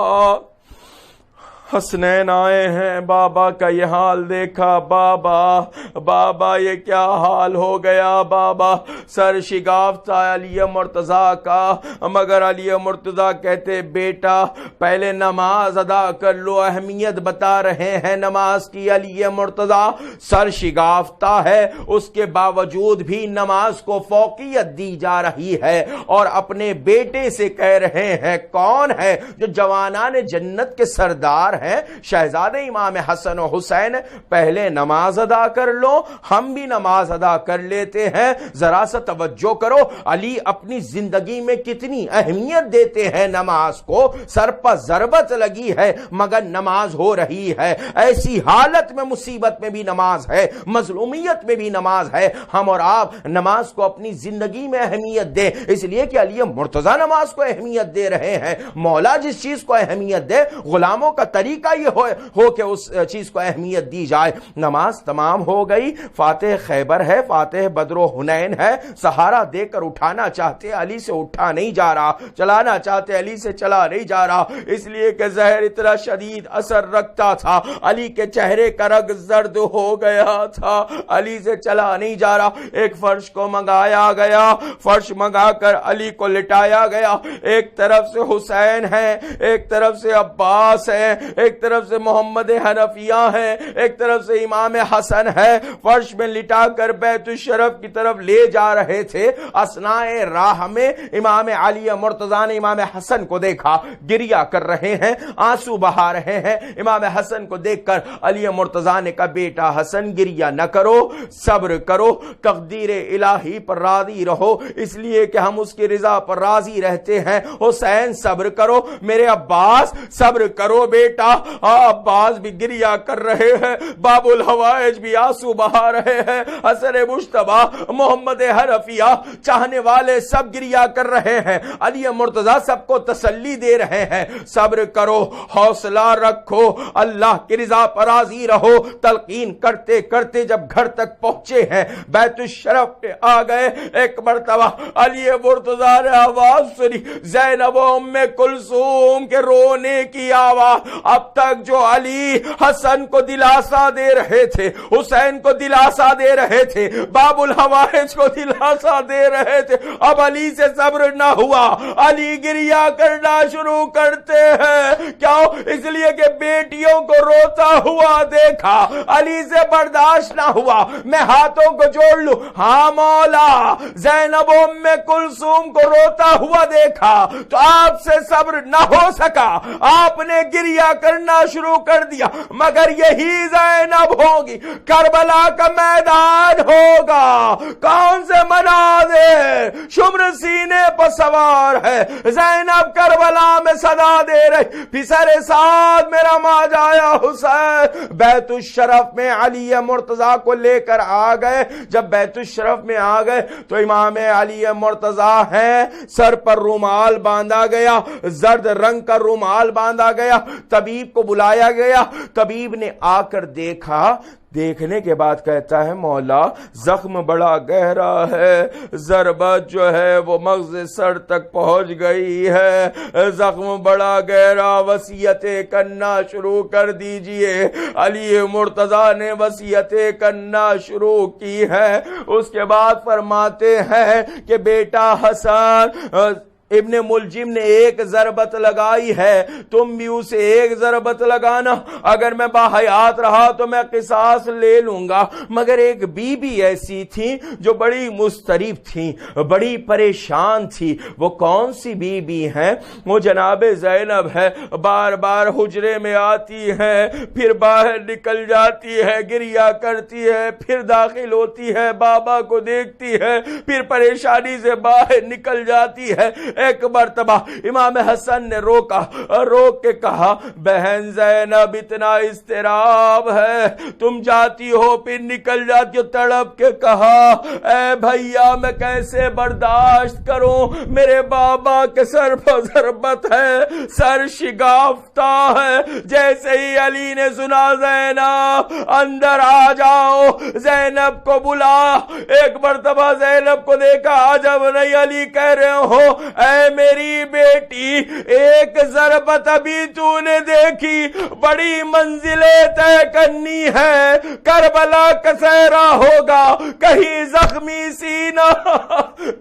Speaker 3: حسنین آئے ہیں، بابا کا یہ حال دیکھا، بابا یہ کیا حال ہو گیا، بابا سر شگافتہ علی مرتضیٰ کا، مگر علی مرتضیٰ کہتے بیٹا پہلے نماز ادا کر لو، اہمیت بتا رہے ہیں نماز کی۔ علی مرتضیٰ سر شگافتہ ہے، اس کے باوجود بھی نماز کو فوقیت دی جا رہی ہے، اور اپنے بیٹے سے کہہ رہے ہیں، کون ہے جو جوانان جنت کے سردار ہیں، شہزادے امام حسن و حسین، پہلے نماز ادا کر لو، ہم بھی نماز ادا کر لیتے ہیں۔ ذرا سا توجہ کرو علی اپنی زندگی میں کتنی اہمیت دیتے ہیں نماز کو، سر پر ضربت لگی ہے مگر نماز ہو رہی ہے، ایسی حالت میں مصیبت میں بھی نماز ہے، مظلومیت میں بھی نماز ہے۔ ہم اور آپ نماز کو اپنی زندگی میں اہمیت دیں، اس لیے کہ علی مرتضیٰ نماز کو اہمیت دے رہے ہیں۔ مولا جس چیز کو اہمیت دے، غلاموں کا طریقہ یہ ہو کہ اس چیز کو اہمیت دی جائے۔ نماز تمام ہو گئی، فاتح خیبر ہے، فاتح بدر و حنین ہے، سہارا دے کر اٹھانا چاہتے علی سے اٹھا نہیں جا رہا، چلانا چاہتے علی سے چلا نہیں جا رہا، اس لیے کہ زہر اتنا شدید اثر رکھتا تھا، علی کے چہرے کا رنگ زرد ہو گیا تھا، علی سے چلا نہیں جا رہا۔ ایک فرش کو منگایا گیا، فرش منگا کر علی کو لٹایا گیا، ایک طرف سے حسین ہے، ایک طرف سے عباس ہے، ایک طرف سے محمد حنفیہ ہے، ایک طرف سے امام حسن ہے، فرش میں لٹا کر بیت الشرف کی طرف لے جا رہے تھے۔ اثناء راہ میں امام علی مرتضیٰ نے امام حسن کو دیکھا، گریہ کر رہے ہیں، آنسو بہا رہے ہیں۔ امام حسن کو دیکھ کر علی مرتضیٰ نے کہا بیٹا حسن گریہ نہ کرو، صبر کرو، تقدیر الہی پر راضی رہو، اس لیے کہ ہم اس کی رضا پر راضی رہتے ہیں۔ حسین صبر کرو، میرے عباس صبر کرو بیٹا۔ عباس بھی گریہ کر رہے ہیں، باب الحوائج بھی آنسو بہا رہے ہیں، حسن مجتبی، محمد حنفیہ، چاہنے والے سب گریہ کر رہے ہیں۔ علی مرتضیٰ سب کو تسلی دے رہے ہیں، صبر کرو، حوصلہ رکھو، اللہ کی رضا پر راضی رہو۔ تلقین کرتے کرتے جب گھر تک پہنچے ہیں، بیت الشرف پہ آ گئے، ایک مرتبہ علی مرتضیٰ نے آواز سنی، زینب و ام کلثوم کے رونے کی آواز۔ اب تک جو علی حسن کو دلاسا دے رہے تھے، حسین کو دلاسا دے رہے تھے، باب الحوائج کو دلاسا دے رہے تھے، اب علی سے صبر نہ ہوا، علی گریہ کرنا شروع کرتے ہیں۔ کیوں؟ اس لیے کہ بیٹیوں کو روتا ہوا دیکھا، علی سے برداشت نہ ہوا۔ میں ہاتھوں کو جوڑ لوں، ہاں مولا، زینب ام کلثوم کو روتا ہوا دیکھا تو آپ سے صبر نہ ہو سکا، آپ نے گریہ کرنا شروع کر دیا، مگر یہی زینب ہوگی، کربلا کا میدان ہوگا، کون سے مناظر شمر سینے پر سوار ہے، زینب کربلا میں صدا دے رہی، پسر سعد میرا ماجایا حسین۔ بیت الشرف میں علی مرتضیٰ کو لے کر آ گئے، جب بیت الشرف میں آ گئے تو امام علی مرتضیٰ ہیں، سر پر رومال باندھا گیا، زرد رنگ کا رومال باندھا گیا، طبیب کو بلایا گیا، طبیب نے آ کر دیکھا، دیکھنے کے بعد کہتا ہے مولا زخم بڑا گہرا ہے، ضربت جو ہے وہ مغز سر تک پہنچ گئی ہے، زخم بڑا گہرا، وصیتیں کرنا شروع کر دیجئے۔ علی مرتضیٰ نے وصیتیں کرنا شروع کی ہے۔ اس کے بعد فرماتے ہیں کہ بیٹا حسن ابن ملجم نے ایک ضربت لگائی ہے، تم بھی اسے ایک ضربت لگانا، اگر میں باحیات رہا تو میں قصاص لے لوں گا۔ مگر ایک بی بی ایسی تھی جو بڑی مضطرب تھی، بڑی پریشان تھی۔ وہ کون سی بی بی ہے؟ وہ جناب زینب ہے۔ بار بار حجرے میں آتی ہے، پھر باہر نکل جاتی ہے، گریا کرتی ہے، پھر داخل ہوتی ہے، بابا کو دیکھتی ہے، پھر پریشانی سے باہر نکل جاتی ہے۔ ایک مرتبہ امام حسن نے روکا، روک کے کہا بہن زینب اتنا اضطراب ہے، تم جاتی ہو پھر نکل جاتی ہو۔ تڑپ کے کہا اے بھیا میں کیسے برداشت کروں، میرے بابا کے سر پر ضربت ہے، سر شگافتہ ہے۔ جیسے ہی علی نے سنا زینب اندر آ جاؤ، زینب کو بلا۔ ایک مرتبہ زینب کو دیکھا، عجب نہیں علی کہہ رہے ہو اے میری بیٹی ایک ضربت ابھی تو نے دیکھی، بڑی منزلیں طے کرنی ہے، کربلا کا سہرا ہوگا، کہیں زخمی سینہ،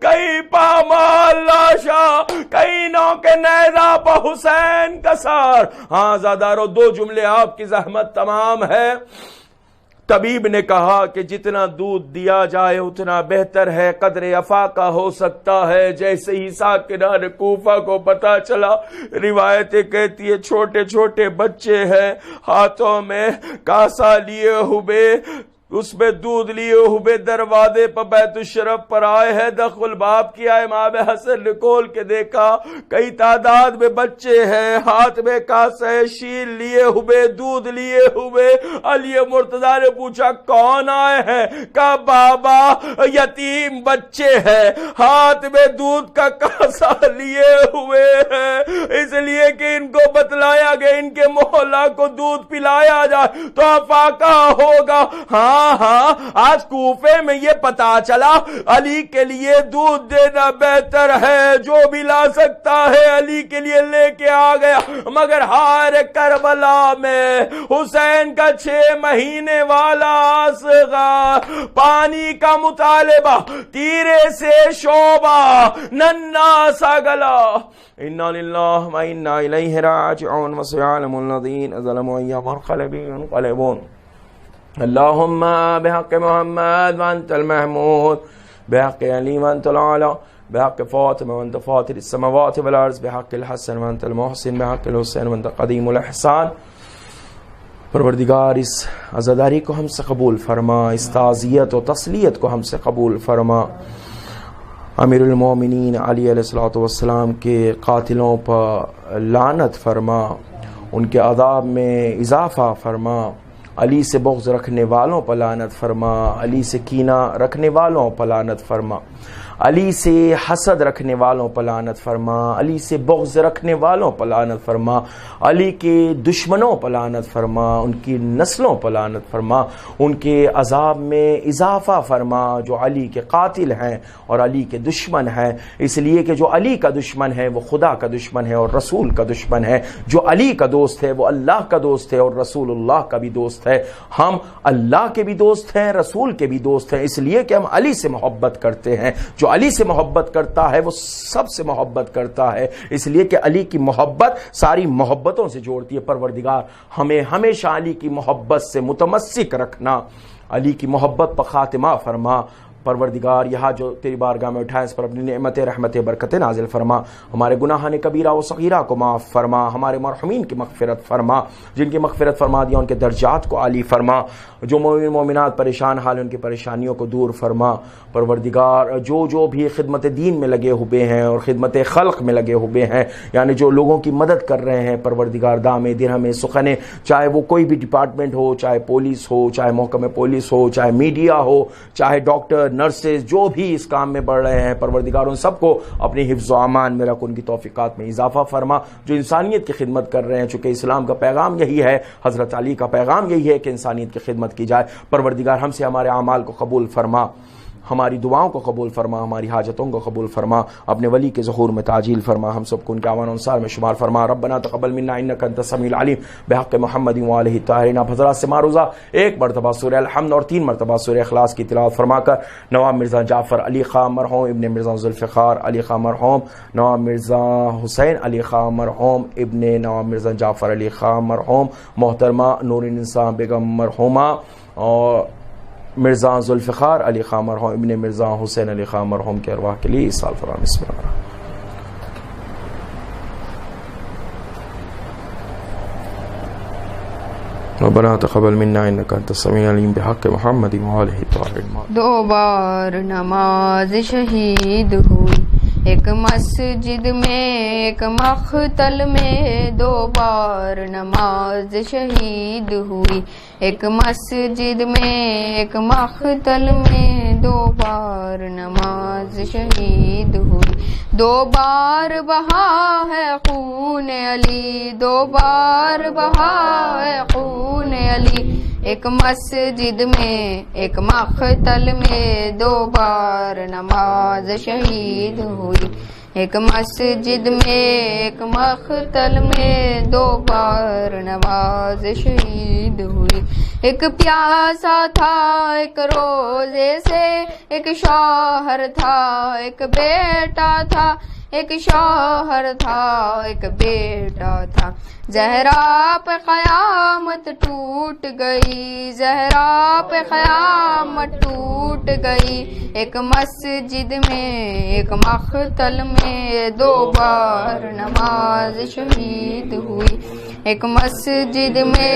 Speaker 3: کہیں پامال لاشا، کہیں نوک نیزہ پہ حسین کا سار۔ ہاں زادارو دو جملے آپ کی زحمت تمام ہے۔ طبیب نے کہا کہ جتنا دودھ دیا جائے اتنا بہتر ہے، قدر افاقہ ہو سکتا ہے۔ جیسے ہی ساکنان کوفہ کو پتا چلا، روایتیں کہتی ہے چھوٹے چھوٹے بچے ہیں، ہاتھوں میں کاسا لیے ہوئے، اس میں دودھ لیے ہوئے دروازے پر بیت الشرف پر آئے ہیں۔ دخل باب کیا، امام حسن نے کھول کے دیکھا، کئی تعداد میں بچے ہیں، ہاتھ میں کاسہ شیر لیے ہوئے، دودھ لیے ہوئے۔ علی مرتضیٰ نے پوچھا کون آئے ہیں؟ کہا بابا یتیم بچے ہیں، ہاتھ میں دودھ کا کاسہ لیے ہوئے ہیں، اس لیے کہ ان کو بتلایا گیا ان کے محلہ کو دودھ پلایا جائے تو افاقہ ہوگا۔ ہاں آج کوفے میں یہ پتا چلا علی کے لیے دودھ دینا بہتر ہے، جو بھی لا سکتا ہے علی کے لیے لے کے آ گیا۔ مگر ہار کربلا میں حسین کا 6 مہینے والا اصغر، پانی کا مطالبہ، تیرے سے شعبہ، ننا سا گلا۔ انا للہ و انا الیہ راجعون وسيعلم الذین ظلموا أي منقلب ينقلبون۔ اللهم بحق محمد وانت المحمود، بحق علی وانت العلا، بحق فاطمہ وانت فاطر السماوات والارض، بحق الحسن وانت المحسن، بحق الحسین وانت قدیم الاحسان۔ پروردگار اس عزاداری کو ہم سے قبول فرما، اس تعزیت و تسلیت کو ہم سے قبول فرما۔ امیر المومنین علی علیہ السلام کے قاتلوں پر لعنت فرما، ان کے عذاب میں اضافہ فرما، علی سے بغض رکھنے والوں پر لعنت فرما، علی سے کینہ رکھنے والوں پر لعنت فرما، علی سے حسد رکھنے والوں پر لعنت فرما، علی سے بغض رکھنے والوں پر لعنت فرما، علی کے دشمنوں پر لعنت فرما، ان کی نسلوں پر لعنت فرما، ان کے عذاب میں اضافہ فرما جو علی کے قاتل ہیں اور علی کے دشمن ہیں، اس لیے کہ جو علی کا دشمن ہے وہ خدا کا دشمن ہے اور رسول کا دشمن ہے، جو علی کا دوست ہے وہ اللہ کا دوست ہے اور رسول اللہ کا بھی دوست ہے۔ ہم اللہ کے بھی دوست ہیں، رسول کے بھی دوست ہیں، اس لیے کہ ہم علی سے محبت کرتے ہیں۔ جو علی سے محبت کرتا ہے وہ سب سے محبت کرتا ہے، اس لیے کہ علی کی محبت ساری محبتوں سے جوڑتی ہے۔ پروردگار ہمیں ہمیشہ علی کی محبت سے متمسک رکھنا، علی کی محبت پر خاتمہ فرما۔ پروردگار یہاں جو تیری بارگاہ میں اٹھائے اس پر اپنی نعمت رحمت برکت نازل فرما، ہمارے گناہان کبیرہ و صغیرہ کو معاف فرما، ہمارے مرحومین کی مغفرت فرما، جن کی مغفرت فرما دیا ان کے درجات کو عالی فرما، جو مومن مومنات پریشان حال ان کی پریشانیوں کو دور فرما۔ پروردگار جو بھی خدمت دین میں لگے ہوئے ہیں اور خدمت خلق میں لگے ہوئے ہیں، یعنی جو لوگوں کی مدد کر رہے ہیں، پروردگار دامے درہمے سخنے، چاہے وہ کوئی بھی ڈپارٹمنٹ ہو، چاہے پولیس ہو، چاہے محکمہ پولیس ہو، چاہے میڈیا ہو، چاہے ڈاکٹر نرسز، جو بھی اس کام میں بڑھ رہے ہیں، پروردگار ان سب کو اپنی حفظ و امان میں رکھ، ان کی توفیقات میں اضافہ فرما۔ جو انسانیت کی خدمت کر رہے ہیں، چونکہ اسلام کا پیغام یہی ہے، حضرت علی کا پیغام یہی ہے کہ انسانیت کی خدمت کی جائے، پروردگار ہم سے ہمارے اعمال کو قبول فرما۔ ہماری دعاؤں کو قبول فرما، ہماری حاجتوں کو قبول فرما، اپنے ولی کے ظہور میں تعجیل فرما، ہم سب کو ان کے اعوان انصار میں شمار فرما۔ ربنا تقبل منا انک انت السمیع العلیم بحق محمد وآلہ الطاہرین۔ آپ حضرات سے معروضہ ایک مرتبہ سورہ الحمد اور 3 مرتبہ سورہ اخلاص کی تلاوت فرما کر نواب مرزا جعفر علی خان مرحوم ابن مرزا ذوالفقار علی خان مرحوم، نواب مرزا حسین علی خان مرحوم ابن نواب مرزا جعفر علی خان مرحوم، محترمہ نور النساء بیگم مرحومہ اور مرزا ذوالفقار علی خان مرحوم ابن مرزا حسین علی خان مرحوم کے ارواح کے لیے اس سال فرمان۔ بسم اللہ الرحمن الرحیم۔ ربنا تقبل منا انک انت السمیع العلیم بحق محمد وآلہ الطاہرین۔
Speaker 4: 2 بار نماز شہید ہوئی، ایک مسجد میں ایک مقتل میں 2 بار نماز شہید ہوئی، ایک مسجد میں ایک مقتل میں 2 بار نماز شہید ہوئی۔ 2 بار بہا ہے خون علی، 2 بار بہا ہے خون علی، ایک مسجد میں ایک مقتل میں 2 بار نماز شہید ہوئی، ایک مسجد میں ایک مقتل میں 2 بار نماز شہید ہوئی۔ ایک پیاسا تھا ایک روزے سے، ایک شوہر تھا ایک بیٹا تھا، ایک شوہر تھا ایک بیٹا تھا، زہرا پہ قیامت ٹوٹ گئی، زہرا پہ قیامت ٹوٹ گئی، ایک مسجد میں ایک مقتل میں 2 بار نماز شہید ہوئی، ایک مسجد میں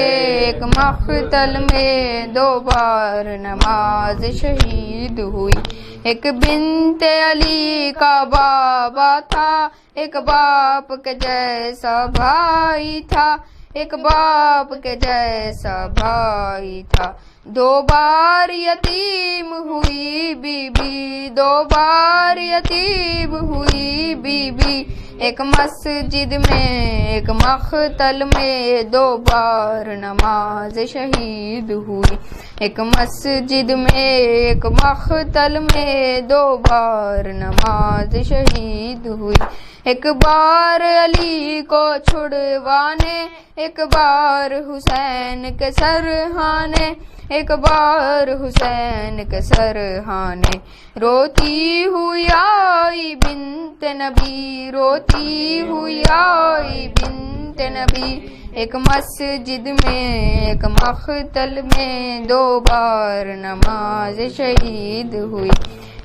Speaker 4: ایک مقتل میں 2 بار نماز شہید ہوئی۔ ایک بنت علی کا بابا تھا، ایک باپ کے جیسا بھائی تھا، ایک باپ کے جیسا بھائی تھا، 2 بار یتیم ہوئی بی بی، 2 بار یتیم ہوئی بی بی، ایک مسجد میں ایک مقتل میں 2 بار نماز شہید ہوئی، ایک مسجد میں ایک مقتل میں 2 بار نماز شہید ہوئی۔ ایک بار علی کو چھڑوانے، ایک بار حسین کے سرہانے، ایک بار حسین کے سرہانے، روتی ہوئی آئی بنت نبی، روتی ہوئی آئی بنت نبی، ایک مسجد میں ایک مقتل میں 2 بار نماز شہید ہوئی،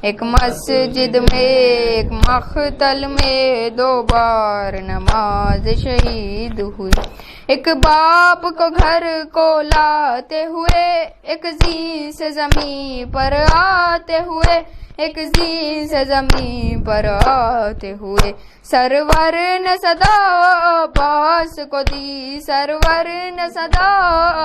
Speaker 4: ایک مسجد میں ایک مقتل میں 2 بار نماز شہید ہوئی۔ ایک باپ کو گھر کو لاتے ہوئے، ایک زین سے زمین پر آتے ہوئے، ایک زین سے زمین پر آتے ہوئے، سرور نے صدا عباس کو دی، سرور نے صدا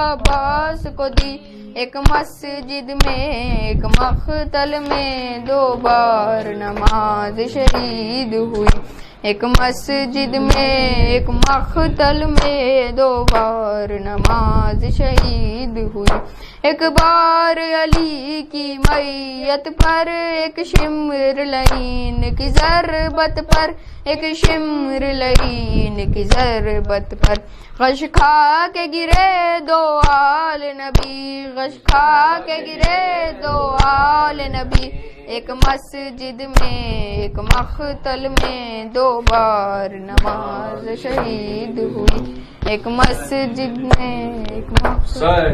Speaker 4: عباس کو دی، ایک مسجد میں ایک مقتل میں 2 بار نماز شہید ہوئی، ایک مسجد میں ایک مقتل میں 2 بار نماز شہید ہوئی۔ ایک بار علی کی میت پر ایک شمر لعین کی ضربت پر، ایک شمر لعین کی ضربت پر، غش کھا کے گرے 2 آل نبی، غش کھا کے گرے 2 آل نبی، ایک مسجد میں ایک مقتل میں 2 بار نماز شہید ہوئی، ایک مسجد میں ایک مقتل